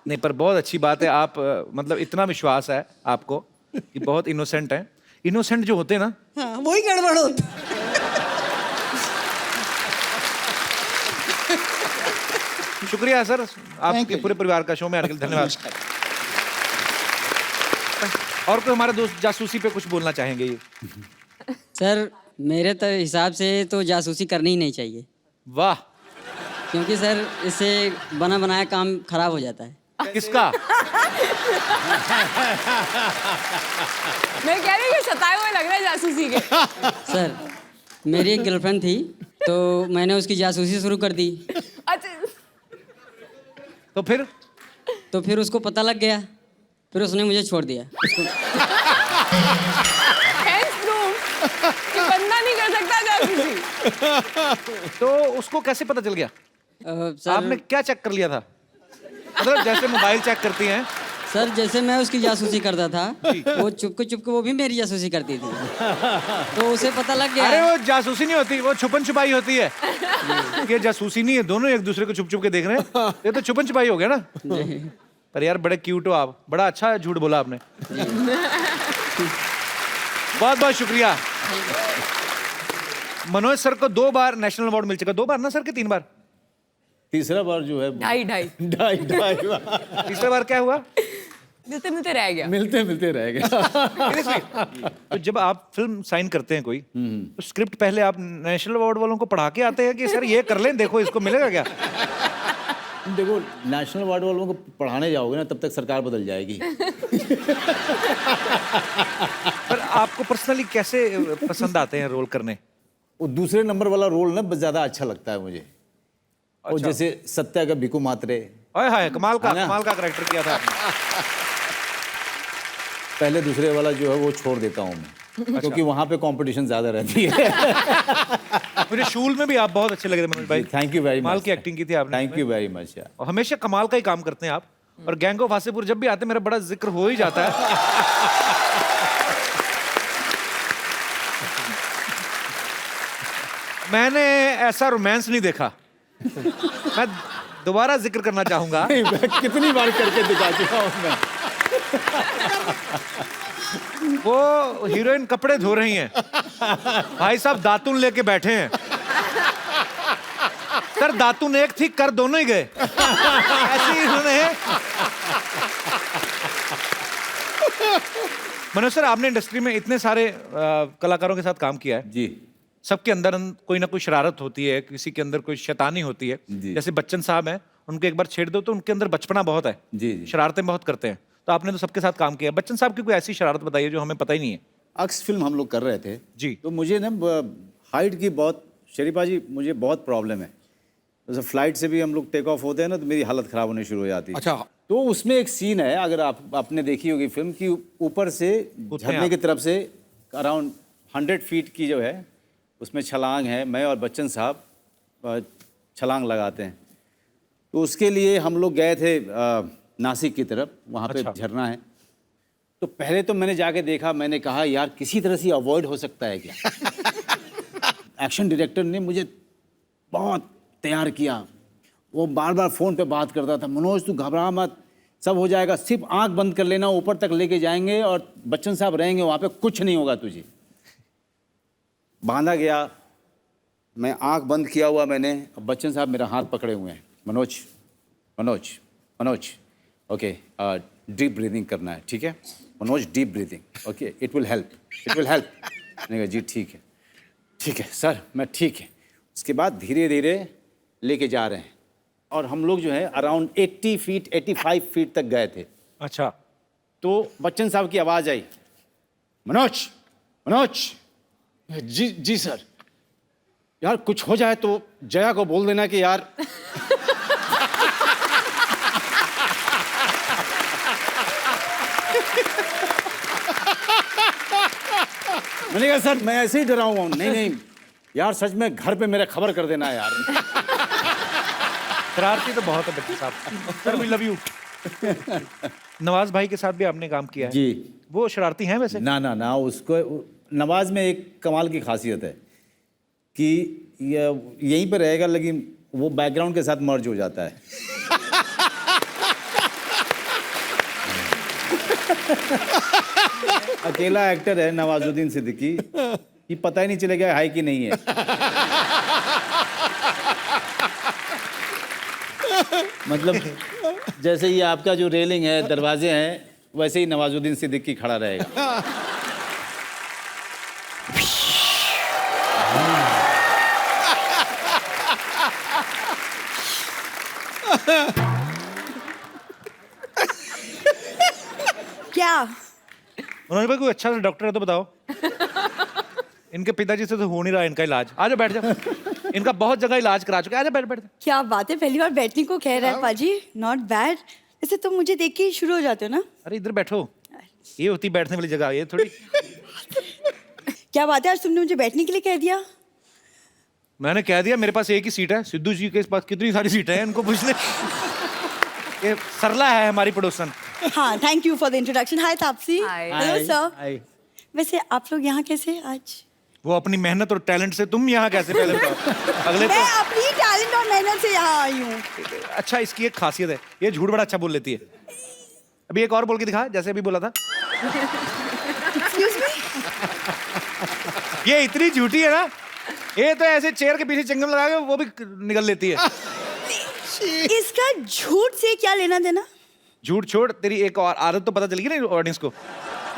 A: नहीं, पर बहुत अच्छी बात है। आप मतलब इतना विश्वास है आपको कि बहुत इनोसेंट हैं। इनोसेंट जो होते हैं ना,
L: हाँ, वही गड़बड़ होता है।
A: शुक्रिया सर, आपके पूरे परिवार का शो में आने के लिए धन्यवाद। और कोई हमारे दोस्त जासूसी पे कुछ बोलना चाहेंगे? ये
M: सर मेरे तो हिसाब से तो जासूसी करनी ही नहीं चाहिए।
A: वाह।
M: क्योंकि सर इससे बना बनाया काम खराब हो जाता है।
A: किसका?
H: मैं कह रही हूँ सताए हुए लग रहा है जासूसी के।
M: सर मेरी एक गर्लफ्रेंड थी तो मैंने उसकी जासूसी शुरू कर दी।
H: अच्छा,
A: तो फिर
M: उसको पता लग गया, फिर उसने मुझे छोड़ दिया।
H: Hence proof कि बंदा नहीं कर सकता जासूसी।
A: तो उसको कैसे पता चल गया?
M: सर
A: आपने क्या चेक कर लिया था? मतलब जैसे मोबाइल चेक करती हैं।
M: सर जैसे मैं उसकी जासूसी करता था वो चुपके वो भी मेरी जासूसी करती थी, तो उसे पता लग गया।
A: अरे वो जासूसी नहीं होती, वो छुपन छुपाई होती है। ये जासूसी नहीं है, दोनों एक दूसरे को छुप छुप के देख रहे हैं। ये तो छुपन छुपाई हो गया ना। पर यार बड़े क्यूट हो आप, बड़ा अच्छा झूठ बोला आपने। बहुत बहुत शुक्रिया। मनोज सर को 2 बार नेशनल अवार्ड मिल चुका। 2 बार ना सर के 3 बार?
I: तीसरा बार जो है
H: ढाई
A: तीसरा बार क्या हुआ?
H: मिलते मिलते रह गया।
I: मिलते रह गए।
A: तो जब आप फिल्म साइन करते हैं कोई, तो स्क्रिप्ट पहले आप नेशनल अवार्ड वालों को पढ़ा के आते हैं कि सर ये कर लें, देखो इसको मिलेगा क्या?
I: देखो नेशनल अवार्ड वालों को पढ़ाने जाओगे ना तब तक सरकार बदल जाएगी।
A: पर आपको पर्सनली कैसे पसंद आते हैं रोल करने?
I: वो दूसरे नंबर वाला रोल ना ज्यादा अच्छा लगता है मुझे। और जैसे सत्या का भिकू मात्रे,
A: हाय हाय, कमाल का कैरेक्टर किया था आपने।
I: पहले दूसरे वाला जो है वो छोड़ देता हूँ मैं, क्योंकि वहाँ पे कंपटीशन ज्यादा रहती है।
A: मुझे शूल में भी आप बहुत अच्छे लग रहे मनोज भाई।
I: Thank you very much.
A: कमाल की एक्टिंग की थी आपने।
I: थैंक यू वेरी मच यार।
A: और हमेशा कमाल का ही काम करते हैं आप। और गैंग ऑफ वासेपुर जब भी आते हैं मेरा बड़ा जिक्र हो ही जाता है। मैंने ऐसा रोमांस नहीं देखा। मैं दोबारा जिक्र करना चाहूंगा।
I: कितनी बार करके दिखा चुका हूं मैं।
A: वो हीरोइन कपड़े धो रही हैं, भाई साहब दातुन लेके बैठे हैं। सर दातुन एक थी, कर दोनों ही गए। ऐसे ही उन्होंने। मनोज सर, आपने इंडस्ट्री में इतने सारे कलाकारों के साथ काम किया है
I: जी।
A: सबके अंदर कोई ना कोई शरारत होती है, किसी के अंदर कोई शैतानी होती है। जैसे बच्चन साहब हैं, उनको एक बार छेड़ दो तो उनके अंदर बचपना बहुत है।
I: जी।
A: शरारतें बहुत करते हैं। तो आपने तो सबके साथ काम किया। बच्चन साहब की कोई ऐसी शरारत बताइए जो हमें पता ही नहीं है।
I: अक्स फिल्म हम लोग कर रहे थे
A: जी।
I: तो मुझे ना हाइट की बहुत, शरीफा जी मुझे बहुत प्रॉब्लम है। जैसे फ्लाइट से भी हम लोग टेक ऑफ होते हैं ना तो मेरी हालत खराब होनी शुरू हो जाती है।
C: अच्छा।
I: तो उसमें एक सीन है, अगर आपने देखी होगी फिल्म की, ऊपर से झरने की तरफ से अराउंड 100 फीट की जो है उसमें छलांग है। मैं और बच्चन साहब छलांग लगाते हैं। तो उसके लिए हम लोग गए थे नासिक की तरफ, वहाँ पे झरना है। तो पहले तो मैंने जाके देखा, मैंने कहा यार किसी तरह से अवॉइड हो सकता है क्या। एक्शन डायरेक्टर ने मुझे बहुत तैयार किया। वो बार बार फ़ोन पे बात करता था, मनोज तू घबरा मत, सब हो जाएगा, सिर्फ आंख बंद कर लेना, ऊपर तक लेके जाएंगे और बच्चन साहब रहेंगे वहाँ पे, कुछ नहीं होगा तुझे। बांधा गया, मैं आंख बंद किया हुआ मैंने, अब बच्चन साहब मेरा हाथ पकड़े हुए हैं। Manoj Manoj Manoj, okay deep breathing करना है, ठीक है Manoj, deep breathing, okay it will help, it will help. मैंने कहा जी ठीक है सर, मैं ठीक है। उसके बाद धीरे धीरे लेके जा रहे हैं और हम लोग जो है अराउंड 80 फीट 85 फीट तक गए थे।
A: अच्छा।
I: तो बच्चन साहब की आवाज़ आई, मनोज मनोज। जी सर। यार कुछ हो जाए तो जया को बोल देना कि यार मैंने कहा सर मैं ऐसे ही डरा हुआ हूँ। नहीं यार सच में घर पे मेरे खबर कर देना यार।
A: शरारती तो बहुत है बच्चे साहब। Sir we love you. Nawaz भाई के साथ भी आपने काम किया है।
I: जी।
A: वो शरारती हैं वैसे?
I: ना ना ना, उसको नवाज में एक कमाल की खासियत है कि यहीं पर रहेगा लेकिन वो बैकग्राउंड के साथ मर्ज हो जाता है। अकेला एक्टर है नवाजुद्दीन सिद्दीकी कि पता ही नहीं चलेगा है कि नहीं है। मतलब जैसे ये आपका जो रेलिंग है, दरवाजे हैं, वैसे ही नवाजुद्दीन सिद्दीकी खड़ा रहेगा।
E: क्या?
A: मनोज भाई कोई अच्छा सा डॉक्टर है तो बताओ। इनके पिताजी से तो हो नहीं रहा इनका इलाज। आ जाओ बैठ जाओ। इनका बहुत जगह इलाज करा चुके हैं। आ जाओ बैठ बैठ।
E: क्या बात है, पहली बार बैठने को कह रहा है पाजी। Not bad. ऐसे तुम मुझे देख के ही शुरू हो जाते हो ना।
A: अरे इधर बैठो, ये होती बैठने वाली जगह, ये थोड़ी।
E: क्या बात है, आज तुमने मुझे बैठने के लिए कह दिया?
A: मैंने कह दिया मेरे पास एक ही सीट है। सिद्धू जी के पास कितनी सारी सीटें हैं, इनको पूछ ले। ये सरला है हमारी पड़ोसन।
E: हाँ, thank you for the introduction. Hi Taapsee.
H: Hi.
E: Hello sir.
I: Hi.
E: वैसे आप लोग यहाँ कैसे आज?
A: वो अपनी मेहनत और टैलेंट से, तुम यहाँ कैसे पहले बताओ? अगले
E: मैं
A: तो
E: अपनी टैलेंट और मेहनत से यहाँ आई हूँ।
A: अच्छा, इसकी एक खासियत है, ये झूठ बड़ा अच्छा बोल लेती है। अभी एक और बोल के दिखा, जैसे अभी बोला था।
E: Excuse me?
A: ये इतनी झूठी है ना, ये तो ऐसे चेयर के पीछे चिंगम लगा के वो भी निकल लेती है।
E: इसका झूठ से क्या लेना देना?
A: झूठ छोड़, तेरी एक और आदत तो पता चल गई ना ऑडियंस को।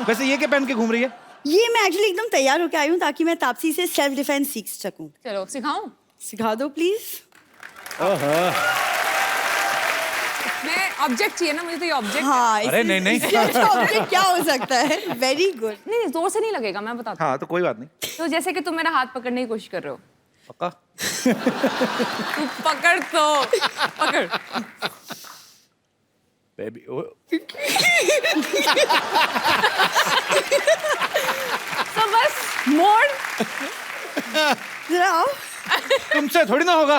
A: वैसे ये क्या पहन के घूम रही है?
E: ये मैं एक्चुअली एकदम तैयार होकर आई हूँ ताकि मैं तापसी से सेल्फ डिफेंस सीख सकूँ।
H: चलो सिखाऊं?
E: सिखा दो प्लीज।
H: मैं ऑब्जेक्ट चाहिए ना मुझे, तो ये ऑब्जेक्ट।
E: हाँ,
A: अरे नहीं नहीं।
E: ऑब्जेक्ट क्या हो सकता है? Very good.
H: नहीं नहीं, जोर से नहीं लगेगा, मैं बताती
A: हाँ तो कोई बात नहीं।
H: हूँ। तो जैसे कि तुम मेरा हाथ पकड़ने की कोशिश कर रहे हो।
A: पक्का?
H: तू पकड़ तो पकड़।
A: बेबी
H: तो बस मोड़।
E: जरा आओ,
A: तुमसे थोड़ी ना होगा।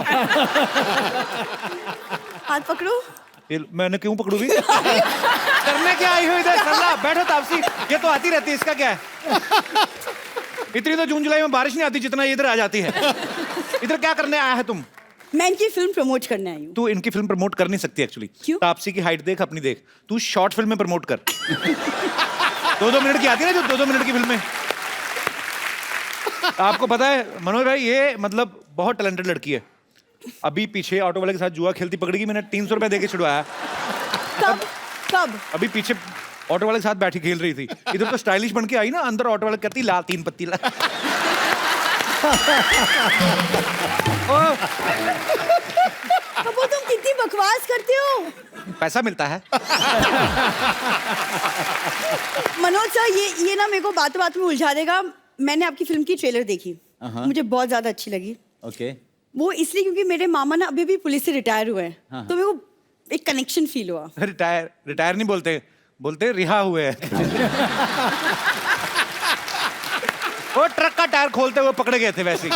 E: हाथ पकड़ो।
A: ये मैंने क्यों पकड़ू भी? करने क्या आई हो इधर? सरला बैठो तापसी, ये तो आती रहती है, इसका क्या है? इतनी तो जून जुलाई में बारिश नहीं आती जितना ये इधर आ जाती है। इधर क्या करने आया है तुम?
E: मैं इनकी फिल्म प्रमोट करने आई हूँ।
A: तू इनकी फिल्म प्रमोट कर नहीं सकती एक्चुअली।
E: क्यों?
A: तापसी की हाइट देख, अपनी देख। तू शॉर्ट फिल्म में प्रमोट कर। 2-2 मिनट की आती है ना, जो 2-2 मिनट की फिल्में। आपको पता है मनोज भाई, ये मतलब बहुत टैलेंटेड लड़की है। अभी पीछे ऑटो वाले के साथ जुआ खेलती पकड़ेगी, मैंने 300 रुपए देके छुड़वाया।
E: कब? कब?
A: अभी पीछे ऑटो वाले के साथ बैठी खेल रही थी। इधर तो स्टाइलिश बन के आई ना, अंदर ऑटो वाले करती लाल 3 पत्ती ला।
E: कबो तुम कितनी बकवास करते हो।
A: पैसा मिलता है।
E: मनोज सर, ये ना मेरे को बातों बातों में उलझा देगा। मैंने आपकी फिल्म की ट्रेलर देखी, मुझे बहुत ज्यादा अच्छी लगी।
I: ओके।
E: वो इसलिए क्योंकि मेरे मामा ना अभी भी पुलिस से रिटायर हुए हैं, तो मेरे को एक कनेक्शन फील हुआ।
A: रिटायर नहीं बोलते, बोलते रिहा हुए हैं। वो ट्रक का टायर खोलते हुए पकड़े गए थे वैसे ही।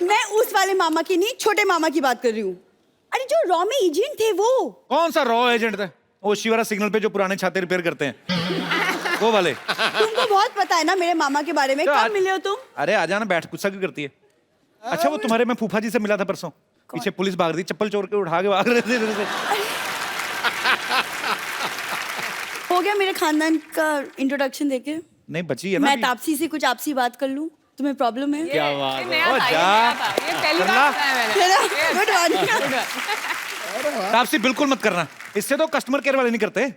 E: मैं उस वाले मामा की नहीं, छोटे मामा की बात कर रही हूँ। अरे जो रॉ में एजेंट थे वो।
A: कौन सा रॉ एजेंट था? वो शिवरा सिग्नल पे जो पुराने छाते रिपेयर करते हैं, वो वाले।
E: तुमको बहुत पता है ना मेरे मामा के बारे में।
A: तो
E: कब मिले हो तुम?
A: अरे आ जाना, बैठ, गुस्सा क्यों करती है? अच्छा, वो तुम्हारे मैं फूफा जी से मिला था परसों। पीछे पुलिस भाग रही, चप्पल चोर के उठा के भाग रहे थे इधर से।
E: हो गया मेरे खानदान का इंट्रोडक्शन देके?
A: नहीं बची है ना
E: मैं
A: अभी।
E: तापसी से कुछ आपसी बात कर लूं? तुम्हें प्रॉब्लम है?
I: क्या बात है।
H: नया
A: ओ,
H: था, ये
A: जा।
H: नया था। ये पहली बार सुना है मैंने।
E: Good morning.
A: तापसी बिल्कुल मत करना, इससे तो कस्टमर केयर वाले नहीं करते।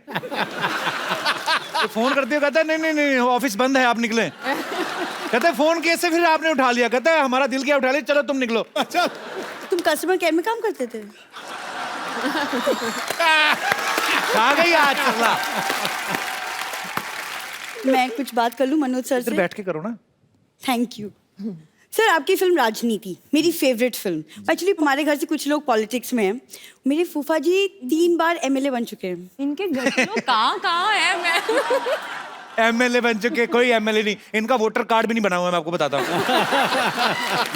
A: तो फोन करते हो, कहता है नहीं नहीं नहीं ऑफिस बंद है, आप निकले। कहते हैं फोन कैसे फिर आपने उठा लिया? कहता है हमारा दिल क्या उठा लिया, चलो तुम निकलो। अच्छा,
E: तुम कस्टमर केयर में काम करते थे?
A: आ गई आज चला।
E: मैं कुछ बात कर लूं मनोज सर
A: इधर
E: से?
A: बैठ के करो ना।
E: Thank you sir. आपकी फिल्म राजनीति मेरी फेवरेट फिल्म। एक्चुअली हमारे घर से कुछ लोग पॉलिटिक्स में हैं। मेरे फूफा जी 3 बार एमएलए बन चुके हैं।
H: इनके घर के लोग कहाँ कहाँ है? मैं
A: एमएलए बन चुके? कोई एमएलए नहीं, इनका वोटर कार्ड भी नहीं बना हुआ है, मैं आपको बताता हूँ।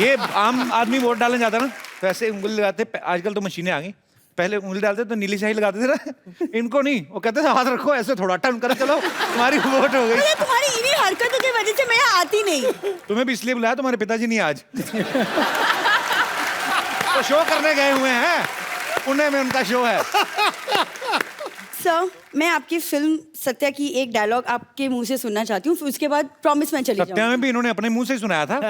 A: ये आम आदमी वोट डालने जाता है ना, तो ऐसे उंगली लगाते। आजकल तो मशीनें आ गई, पहले उंगली डालते तो नीली स्याही लगाते थे ना, इनको नहीं, वो कहते थे हाथ रखो ऐसे थोड़ा टर्न करो, चलो तुम्हारी वोट हो गई।
E: मुझे तुम्हारी इन्हीं हरकतों की वजह से मैं यहाँ आती नहीं।
A: तुम्हें भी इसलिए बुलाया, तुम्हारे पिताजी नहीं आज तो शो करने गए हुए हैं, पुणे में उनका शो है।
E: सर, मैं आपकी फिल्म सत्या की एक डायलॉग आपके मुंह से सुनना चाहती हूँ, फिर उसके बाद प्रॉमिस में चली
A: सत्या
E: जाऊंगी।
A: में भी इन्होंने अपने मुंह से ही सुनाया था।
E: हाँ,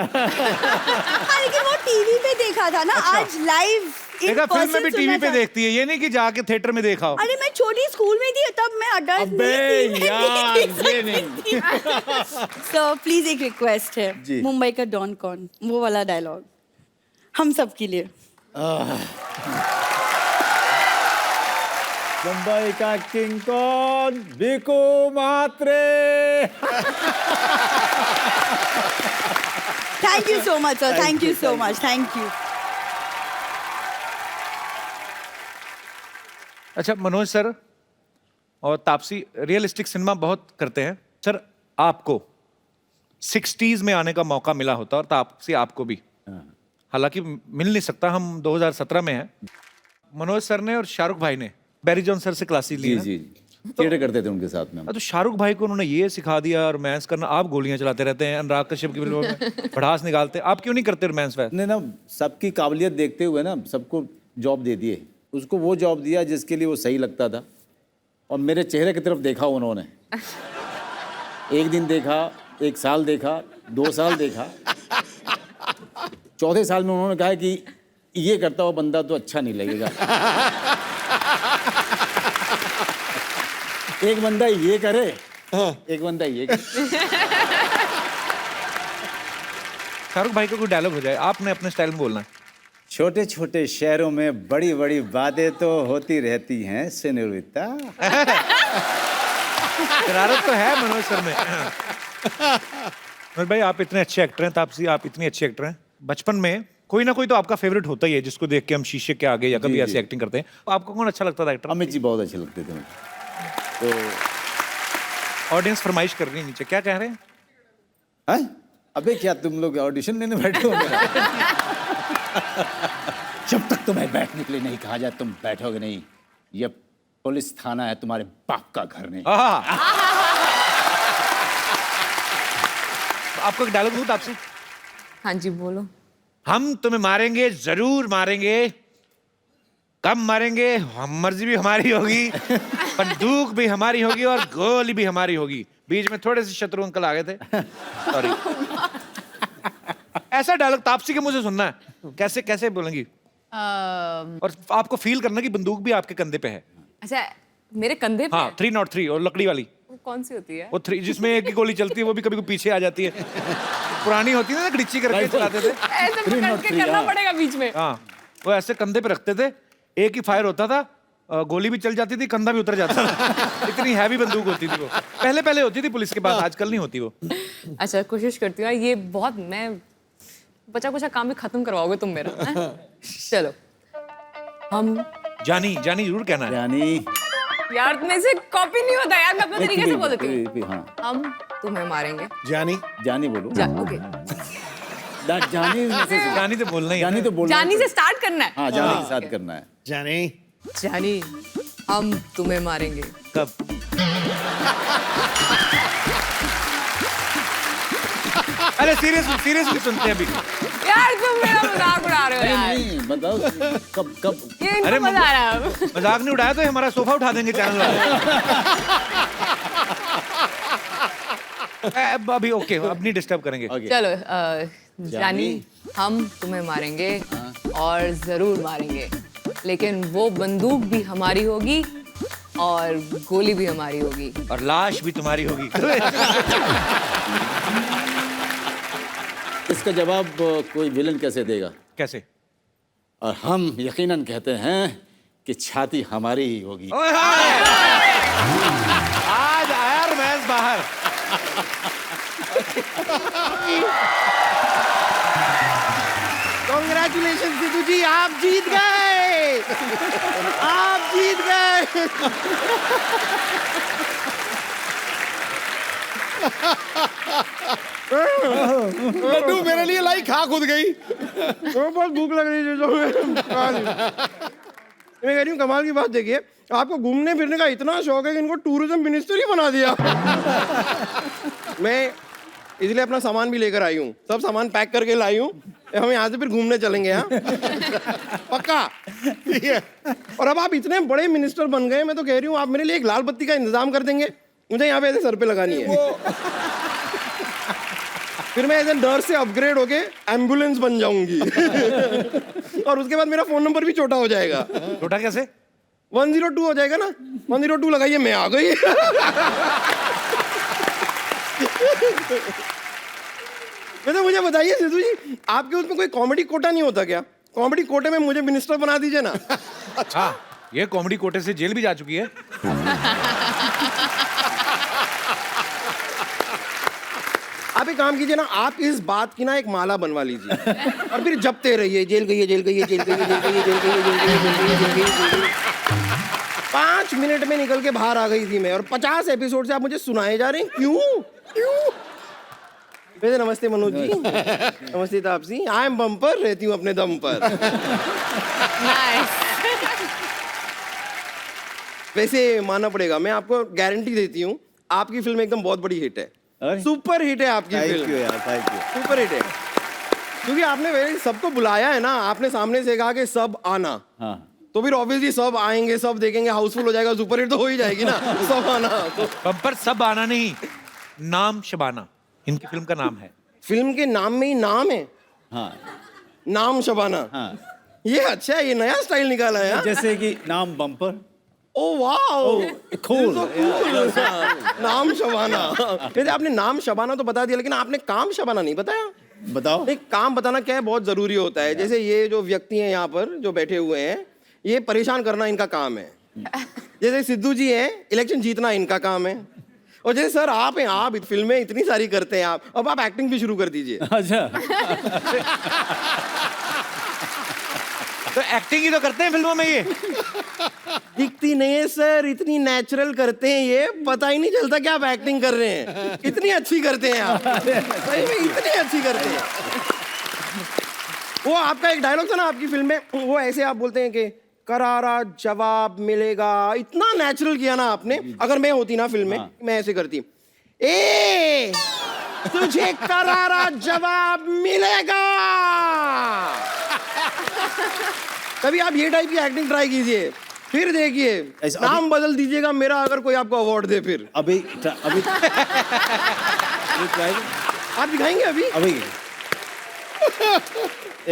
E: लेकिन वो टीवी पे देखा था ना, आज लाइव
A: देखा, फिल्म में भी टीवी पे देखती है, ये नहीं कि जाके थिएटर में देखा हो।
E: अरे मैं छोटी स्कूल में थी तब, मैं अडल्ट नहीं। सर प्लीज एक रिक्वेस्ट है, मुंबई का डॉन कौन, वो वाला डायलॉग हम सब के लिए।
I: मुंबई का किंग कौन, Bhiku Mhatre.
E: Thank you so much sir, thank you so much, thank you.
A: अच्छा मनोज सर और तापसी रियलिस्टिक सिनेमा बहुत करते हैं सर, आपको 60s में आने का मौका मिला होता और तापसी आपको भी, हालांकि मिल नहीं सकता, हम 2017 में हैं। मनोज सर ने और शाहरुख भाई ने बैरी जॉन सर से क्लासेस ली
I: जी थिएटर करते थे उनके साथ में।
A: तो शाहरुख भाई को उन्होंने ये सिखा दिया रोमांस करना, आप गोलियां चलाते रहते हैं, अनुराग कश्यप की फिल्मों में भड़ास निकालते, आप क्यों नहीं करते रोमांस वैसे?
I: ने ना सबकी काबिलियत देखते हुए ना सबको जॉब दे दिए, उसको वो जॉब दिया जिसके लिए वो सही लगता था, और मेरे चेहरे की तरफ देखा उन्होंने। एक दिन देखा, एक साल देखा, 2 साल देखा, चौथे साल में उन्होंने कहा कि ये करता हुआ बंदा तो अच्छा नहीं लगेगा। एक बंदा ये करे, एक बंदा ये करे।
A: शाहरुख भाई का कोई डायलॉग हो जाए, आपने अपने स्टाइल में बोलना है।
I: छोटे छोटे शहरों में बड़ी बड़ी बातें तो होती रहती हैं सेनोरिटा।
A: शरारत तो है मनोज सर में। मनोज भाई आप इतने अच्छे एक्टर हैं, तापसी आप इतनी अच्छी एक्टर हैं, बचपन में कोई ना कोई तो आपका फेवरेट होता ही है जिसको देख के हम शीशे के आगे या कभी ऐसी एक्टिंग करते हैं। आपको कौन अच्छा लगता था एक्टर?
I: अमित जी बहुत अच्छे लगते थे मुझे। तो
A: ऑडियंस फरमाइश कर रही है नीचे, क्या कह रहे हैं?
I: अबे क्या तुम लोग ऑडिशन लेने बैठे हो मेरा? जब तक तुम्हें बैठने के लिए नहीं कहा जाए तुम बैठोगे नहीं। ये पुलिस थाना है, तुम्हारे बाप का घर नहीं।
A: आपको एक डायलॉग दूं तापसी?
H: हाँ जी बोलो।
A: हम तुम्हें मारेंगे, जरूर मारेंगे, कम मारेंगे, हम मर्जी भी हमारी होगी, बंदूक भी हमारी होगी और गोली भी हमारी होगी। बीच में थोड़े से शत्रु अंकल आ गए थे, सॉरी। ऐसा डायलॉग तापसी के मुंह से सुनना है, कैसे कैसे बोलेंगी? और आपको फील करना कि बंदूक भी आपके कंधे पे है।
H: अच्छा मेरे कंधे पे?
A: हाँ 303 और लकड़ी वाली।
H: वो कौन सी होती है?
A: वो 3 जिसमें एक ही गोली चलती है, वो भी कभी कभी पीछे आ जाती है। पुरानी होती है ना, गड़िच्ची करके चलाते थे।
H: ऐसे पकड़ के करना पड़ेगा बीच में।
A: हाँ वो ऐसे कंधे पे रखते थे, एक ही फायर होता था, गोली भी चल जाती थी, कंधा भी उतर जाता था। इतनी हैवी बंदूक होती थी वो। पहले पहले होती थी पुलिस के पास, आजकल नहीं होती वो।
H: अच्छा कोशिश करती हूँ, ये बहुत मैं बचा कुछ काम भी खत्म करवाओगे तुम मेरा। चलो हम
A: जानी जानी जरूर कहना है।
I: जानी
H: यार मेरे से कॉपी नहीं होता यार, मैं अपने तरीके से बोल देती हूँ।
I: हाँ।
H: हम तुम्हें मारेंगे।
C: जानी
I: जानी बोलो।
H: ओके
I: जानी
A: जानी तो बोलना ही है।
I: जानी तो बोलना
H: जानी से स्टार्ट करना है।
I: हाँ जानी के साथ करना है।
C: जानी
H: जानी हम तुम्हें मारेंगे।
A: कब? अरे सीरियसली सुनते हैं अभी।
H: यार तुम मेरा मजाक उड़ा रहे हो यार।
I: नहीं बताओ कब कब?
H: ये इनको मजा आ रहा है।
A: मजाक नहीं उड़ाया तो हमारा सोफा उठा देंगे चैनल वाले। अभी ओके, अब नहीं डिस्टर्ब करेंगे।
H: चलो जानी हम तुम्हें मारेंगे और जरूर मारेंगे, लेकिन वो बंदूक भी हमारी होगी और गोली भी हमारी होगी
A: और लाश भी तुम्हारी होगी।
I: इसका जवाब कोई विलन कैसे देगा?
A: कैसे?
I: और हम यकीनन कहते हैं कि छाती हमारी ही होगी।
A: आज आया रोमांस बाहर।
F: कांग्रेचुलेशन सिद्धू जी, आप जीत गए। आप जीत गए।
C: लड्डू मेरे लिए लाई, खा खुद गई।
F: बहुत भूख लग रही है। मैं कह रही हूँ कमाल की बात देखिए, आपको घूमने फिरने का इतना शौक है कि इनको टूरिज्म मिनिस्टर ही बना दिया। मैं इसलिए अपना सामान भी लेकर आई हूँ, सब सामान पैक करके लाई हूँ, हम यहाँ से फिर घूमने चलेंगे। हाँ पक्का। और अब आप इतने बड़े मिनिस्टर बन गए, मैं तो कह रही हूँ आप मेरे लिए एक लाल बत्ती का इंतजाम कर देंगे, मुझे यहाँ पे ऐसे सर पे लगानी है। फिर मैं ऐसे नर्स से अपग्रेड होके एम्बुलेंस बन जाऊंगी। और उसके बाद मेरा फोन नंबर भी छोटा हो जाएगा।
A: छोटा कैसे?
F: 102 हो जाएगा ना, 102 लगाइए मैं आ गई। वैसे मुझे बताइए सिद्धू जी, आपके उसमें कोई कॉमेडी कोटा नहीं होता क्या? कॉमेडी कोटे में मुझे मिनिस्टर बना दीजिए ना।
A: अच्छा, ये कॉमेडी कोटे से जेल भी जा चुकी है।
F: आप एक काम कीजिए ना, आप इस बात की ना एक माला बनवा लीजिए और फिर जपते रहिए, जेल गई है, जेल गई है, जेल गई है, जेल गई है, जेल गई है, जेल गई है, जेल गई है, जेल गई है, जेल गई है। 5 मिनट में निकल के बाहर आ गई थी मैं, और 50 एपिसोड से आप मुझे सुनाए जा रहे हैं, क्यों क्यों? वैसे नमस्ते मनोज जी। नमस्ते तापसी। आई एम बम्पर, रहती हूँ अपने दम पर। वैसे मानना पड़ेगा, मैं आपको गारंटी देती हूँ आपकी फिल्म एकदम बहुत बड़ी हिट है, सुपर हिट है आपकी फिल्म यार, थैंक यू, सुपर हिट है। क्योंकि आपने वैसे सबको बुलाया है ना, आपने सामने से कहा कि सब आना, हाँ। तो फिर ऑब्वियसली सब आएंगे, सब देखेंगे, हाउसफुल हो जाएगा, सुपर हिट तो हो ही जाएगी ना। सब आना तो
A: बम्पर सब आना नहीं, नाम शबाना इनकी फिल्म का नाम है।
F: फिल्म के नाम में ही नाम है,
I: हाँ।
F: नाम शबाना, हाँ। ये अच्छा है, ये नया स्टाइल निकाला है।
I: जैसे कि नाम बम्पर।
F: Oh wow,
I: cool.
F: नाम शबाना। वैसे आपने नाम शबाना तो बता दिया, लेकिन आपने काम शबाना नहीं बताया।
I: बताओ।
F: नहीं, काम बताना क्या है, बहुत जरूरी होता है। जैसे ये जो व्यक्ति हैं यहाँ पर जो बैठे हुए हैं, ये परेशान करना इनका काम है। जैसे सिद्धू जी हैं, इलेक्शन जीतना इनका काम है। और जैसे सर आप हैं, आप फिल्में इतनी सारी करते हैं आप, अब आप एक्टिंग भी शुरू कर दीजिए।
I: अच्छा।
A: तो एक्टिंग ही तो करते हैं फिल्मों में ये।
F: दिखती नहीं है सर, इतनी नेचुरल करते हैं ये, पता ही नहीं चलता कि आप एक्टिंग कर रहे हैं। इतनी अच्छी करते हैं आप, सही में इतनी अच्छी करते हैं। वो आपका एक डायलॉग था ना आपकी फिल्म में, वो ऐसे आप बोलते हैं कि करारा जवाब मिलेगा, इतना नेचुरल किया ना आपने। अगर मैं होती ना फिल्म में, मैं ऐसे करती, ए तुझे करारा जवाब मिलेगा। कभी आप ये टाइप की एक्टिंग ट्राई कीजिए, फिर देखिए नाम बदल दीजिएगा मेरा, अगर कोई आपको अवार्ड दे फिर।
I: अभी
F: आप दिखाएंगे अभी?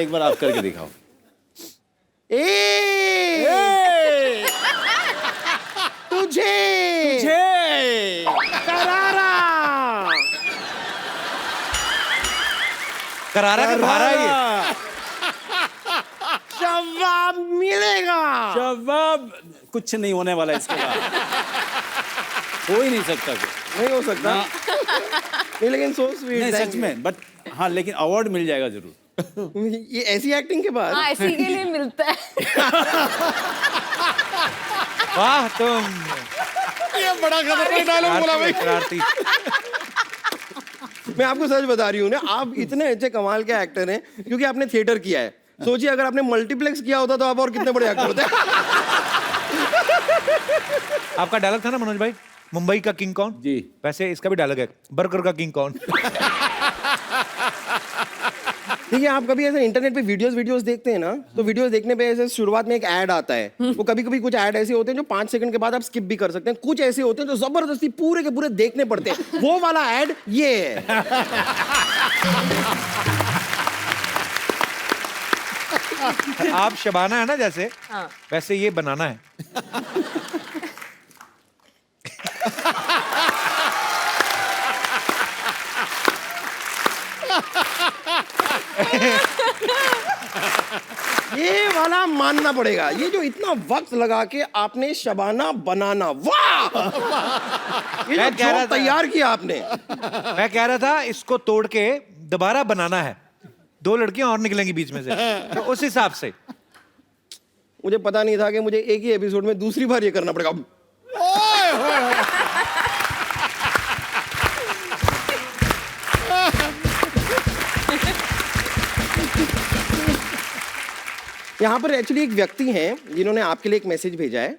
I: एक बार आप करके दिखाओ।
F: तुझे करारा
A: करारा के भारा है ये।
F: जवाब मिलेगा।
I: जवाब कुछ नहीं होने वाला इसके बाद। हो ही नहीं सकता कुछ।
F: नहीं हो सकता। नहीं, लेकिन सो स्वीट।
I: नहीं सच में, बट हाँ, लेकिन अवार्ड मिल जाएगा जरूर।
F: ये ऐसी एक्टिंग के बाद?
H: हाँ, इसी के लिए मिलता है।
A: वाह तुम,
F: ये बड़ा खतरनाक डायलॉग बोला भाई।
A: शरारती।
F: मैं आपको सच बता रही हूँ ना, आप इतने अच्छे कमाल के एक्टर हैं क्योंकि आपने थिएटर किया है। सोचिए अगर आपने मल्टीप्लेक्स किया होता तो आप और कितने बड़े एक्टर होते।
A: आपका डायलॉग था ना मनोज भाई, मुंबई का किंग कौन?
I: जी।
A: वैसे इसका भी डायलॉग है, बर्गर का किंग कौन?
F: ठीक है, आप कभी ऐसे इंटरनेट पे वीडियोस देखते हैं ना, तो वीडियोस देखने पे ऐसे शुरुआत में एक ऐड आता है। वो कभी कभी कुछ ऐड ऐसे होते हैं जो 5 सेकंड के बाद आप स्किप भी कर सकते हैं, कुछ ऐसे होते हैं जो जबरदस्ती पूरे के पूरे देखने पड़ते हैं। वो वाला ऐड ये है।
A: आप शबाना है ना जैसे,
H: हाँ।
A: वैसे ये बनाना है।
F: ये वाला मानना पड़ेगा, ये जो इतना वक्त लगा के आपने शबाना बनाना, वाह! ये
A: मैं
F: जो
A: कह रहा
F: जोक
A: था-
F: तैयार किया आपने।
A: मैं कह रहा था इसको तोड़ के दोबारा बनाना है, 2 लड़कियां और निकलेंगी बीच में से, तो उस हिसाब से।
F: मुझे पता नहीं था कि मुझे एक ही एपिसोड में दूसरी बार ये करना पड़ेगा। ओए होए होए। यहाँ पर एक्चुअली एक व्यक्ति हैं जिन्होंने आपके लिए एक मैसेज भेजा है।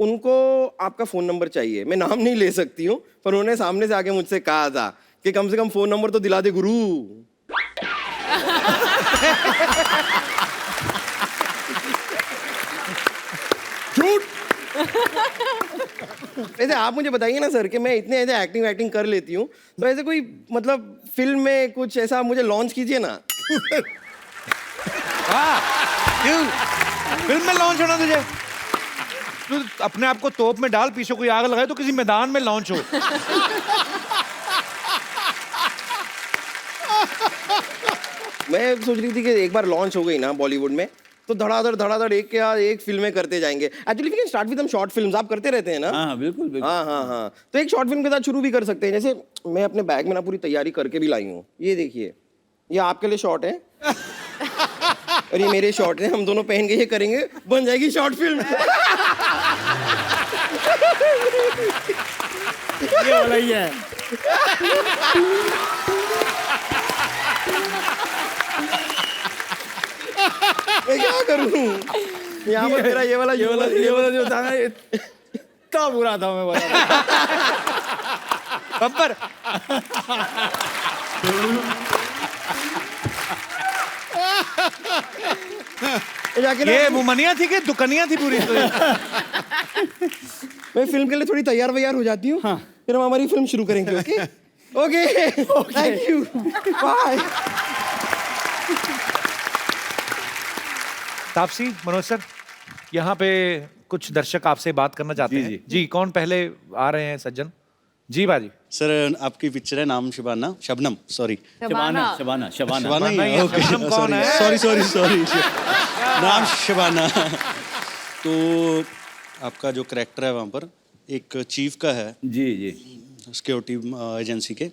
F: उनको आपका फोन नंबर चाहिए। मैं नाम नहीं ले सकती हूँ, पर उन्होंने सामने से आके मुझसे कहा था कि कम से कम फोन नंबर तो दिला दे गुरु।
C: झूठ।
F: वैसे आप मुझे बताइए ना सर कि मैं इतने ऐसे एक्टिंग कर लेती हूँ, तो ऐसे कोई मतलब फिल्म में कुछ ऐसा मुझे लॉन्च कीजिए ना।
A: क्यों फिल्म में लॉन्च होना तुझे? तू अपने आप को तोप में डाल, पीछे कोई आग लगाए तो किसी मैदान में लॉन्च हो।
F: मैं सोच रही थी कि एक बार लॉन्च हो गई ना बॉलीवुड में तो धड़ाधड़ एक के बाद एक फिल्में करते जाएंगे। Actually we can start with some short films. आप करते रहते हैं ना?
I: हाँ बिल्कुल बिल्कुल।
F: हाँ। तो एक शॉर्ट फिल्म के साथ शुरू भी कर सकते हैं। जैसे मैं अपने बैग में ना पूरी तैयारी करके भी लाई हूँ। ये देखिए, ये आपके लिए शॉर्ट है और ये मेरे शॉर्ट है। हम दोनों पहन के ये करेंगे, बन जाएगी शॉर्ट फिल्म।
I: ये वाला ही है।
F: मैं क्या करूं? यहाँ पर मेरा ये वाला
I: जो था ना, इतना बुरा था मैं बता।
A: बब्बर ये मुमनिया थी कि दुकनिया थी पूरी?
F: मैं फिल्म के लिए थोड़ी तैयार वैयार हो जाती हूँ। हाँ। फिर हम हमारी फिल्म शुरू करेंगे। Okay okay, thank you, bye.
A: Taapsee, Manoj sir, यहाँ पे कुछ दर्शक आपसे बात करना चाहते हैं। जी, कौन पहले आ रहे हैं सज्जन? जी बाजी।
N: सर आपकी पिक्चर है नाम शबाना, शबनम, सॉरी
I: शबाना
N: ही है। ओके,
A: कौन है?
N: सॉरी नाम शबाना। तो आपका जो करैक्टर है वहाँ पर एक चीफ का है।
I: जी
N: सिक्योरिटी एजेंसी के।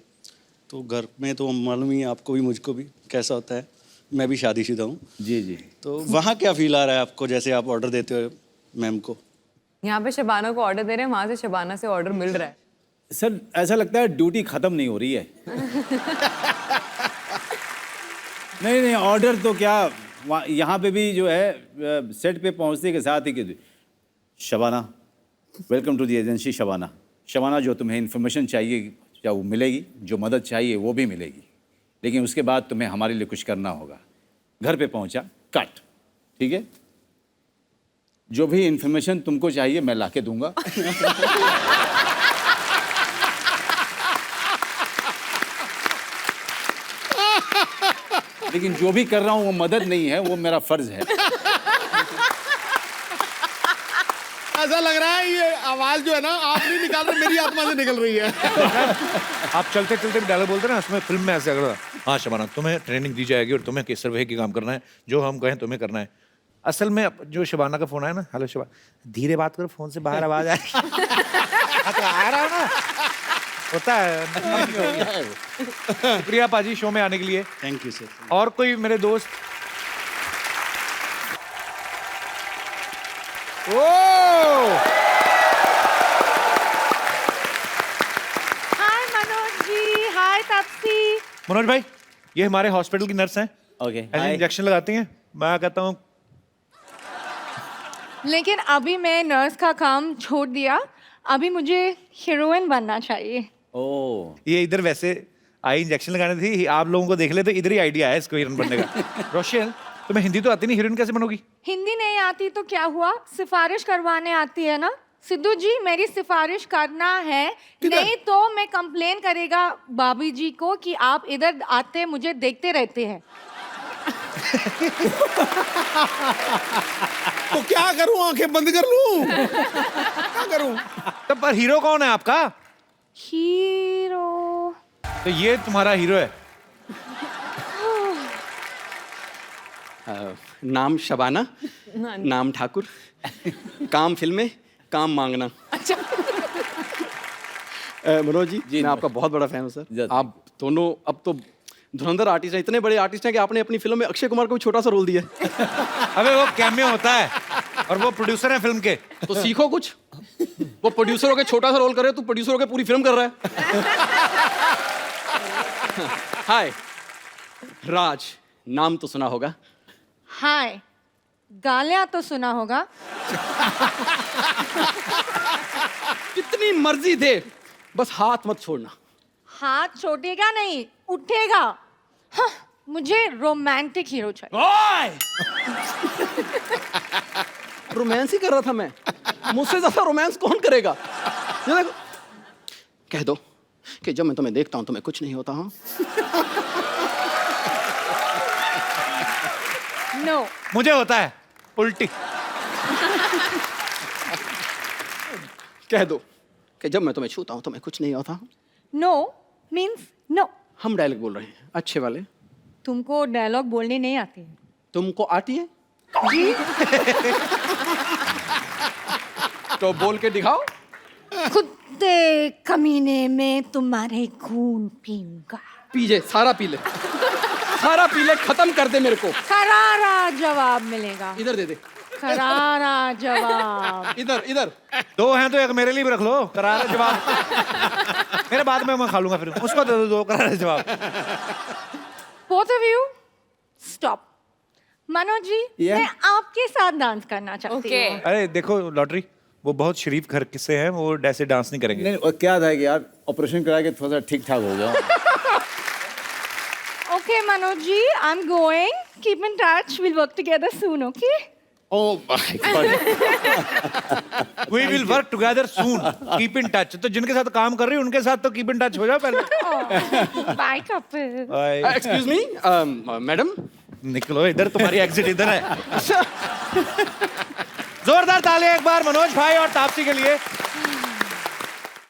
N: तो घर में तो मालूम ही है आपको भी मुझको भी कैसा होता है। मैं भी शादीशुदा हूँ।
I: जी।
N: तो वहाँ क्या फील आ रहा है आपको जैसे आप ऑर्डर देते हो मैम को?
H: यहाँ पे शबाना को ऑर्डर दे रहे हैं, वहाँ से शबाना से ऑर्डर मिल रहा है।
I: सर ऐसा लगता है ड्यूटी खत्म नहीं हो रही है। नहीं ऑर्डर तो क्या, यहाँ पे भी जो है सेट पे पहुँचने के साथ ही कि Shabana, welcome to the agency Shabana, जो तुम्हें इन्फॉर्मेशन चाहिए क्या वो मिलेगी, जो मदद चाहिए वो भी मिलेगी, लेकिन उसके बाद तुम्हें हमारे लिए कुछ करना होगा। घर पे पहुंचा, कट, ठीक है? जो भी इन्फॉर्मेशन तुमको चाहिए मैं लाके दूंगा। लेकिन जो भी कर रहा हूं वो मदद नहीं है, वो मेरा फर्ज है।
C: ऐसा लग रहा है ये आवाज जो है ना आप नहीं निकाल रहे, मेरी आत्मा से निकल रही है।
A: आप चलते चलते भी डायलॉग बोलते ना, उसमें फिल्म में ऐसे अगर हाँ शबाना तुम्हें ट्रेनिंग दी जाएगी और तुम्हें केसर वही की काम करना है, जो हम कहें तुम्हें करना है। असल में जो शबाना का फोन आया ना, हेलो शबाना, धीरे बात करो, फोन से बाहर आवाज आ रही है। तो आ रहा है ना, होता है। शुक्रिया पाजी शो में आने के लिए।
N: Thank you sir.
A: और कोई मेरे दोस्त?
B: हाय मनोज जी, हाय तापसी।
A: मनोज भाई, ये हमारे हॉस्पिटल की नर्स हैं।
I: ओके,
A: ऐसे इंजेक्शन लगाती हैं। मैं कहता हूँ
B: लेकिन अभी मैं नर्स का काम छोड़ दिया, अभी मुझे हीरोइन बनना चाहिए।
I: ओह,
A: ये इधर वैसे आई इंजेक्शन लगाने थी, आप लोगों को देख ले तो इधर ही आइडिया है इसको हीरोइन बनने का। रोशेल, तुम्हें हिंदी तो आती नहीं, हीरोइन कैसे बनोगी?
B: हिंदी नहीं आती तो क्या हुआ, सिफारिश करवाने आती है ना। सिद्धू जी मेरी सिफारिश करना है, नहीं तो मैं कंप्लेन करेगा भाभी जी को कि आप इधर आते मुझे देखते रहते हैं।
C: तो क्या करूं, आंखें बंद कर लूं? क्या करूं?
A: तब पर हीरो कौन है आपका?
B: हीरो
A: तो ये तुम्हारा हीरो है।
O: नाम शबाना, नाम ठाकुर, काम फिल्में, काम मांगना।
H: अच्छा।
O: मनोज जी मैं आपका बहुत बड़ा फैन हूँ सर। आप दोनों अब तो धुरंधर आर्टिस्ट हैं, इतने बड़े आर्टिस्ट हैं कि आपने अपनी फिल्म में अक्षय कुमार को भी छोटा सा रोल दिया है।
A: अबे वो कैमियो होता है और वो प्रोड्यूसर है फिल्म के।
O: तो सीखो कुछ। वो प्रोड्यूसर होके छोटा सा रोल कर रहे हो, तू प्रोड्यूसर होके पूरी फिल्म कर रहा है। हाय राज, नाम तो सुना होगा।
B: हाय गालियां तो सुना होगा।
O: कितनी मर्जी दे, बस हाथ मत छोड़ना।
B: हाथ छोड़ेगा नहीं, उठेगा। हाँ, मुझे रोमांटिक हीरो चाहिए।
A: ओए!
O: रोमांस ही कर रहा था मैं। मुझसे ज्यादा रोमांस कौन करेगा? ये देखो, कह दो कि जब मैं तुम्हें देखता हूं तो मैं कुछ नहीं होता हूं।
B: नो।
A: मुझे होता है उल्टी।
O: कह दो कि जब मैं तुम्हें छूता हूं तो मैं कुछ नहीं होता हूं।
B: No means no.
O: हम डायलॉग बोल रहे हैं अच्छे वाले।
B: तुमको डायलॉग बोलने नहीं आती है?
O: तुमको आती है
B: जी।
O: तो बोल के दिखाओ।
B: कुत्ते कमीने में तुम्हारे खून पीऊंगा।
O: पीजे, सारा पी ले, सारा पी ले, खत्म कर दे मेरे को।
B: करारा जवाब मिलेगा।
O: इधर दे दे।
B: करारा जवाब।
O: इधर इधर।
A: दो हैं तो एक मेरे लिए भी रख लो, करारा जवाब। मेरे बाद में मैं खा लूंगा, फिर उसको दे दो करारा जवाब।
B: Both of you, stop. Manoj ji,
I: Yeah.
B: मैं आपके साथ डांस करना चाहती हूँ।
A: अरे देखो लॉटरी, वो बहुत शरीफ घर किस्से हैं, वो ऐसे डांस नहीं करेंगे।
I: नहीं, और क्या था कि यार ऑपरेशन करा के थोड़ा सा ठीक ठाक हो गया।
B: Okay, Manoj ji, I'm going. Keep in touch. We'll work together soon, okay?
I: Oh my God.
A: We will work together soon. Keep in touch. तो जिनके साथ काम कर रही हो उनके साथ तो keep in touch हो जाओ पहले।
B: Bye, couple.
O: Excuse me, madam.
A: निकलो इधर, तुम्हारी एग्जिट इधर है। जोरदार तालियां एक बार मनोज भाई और तापसी के लिए।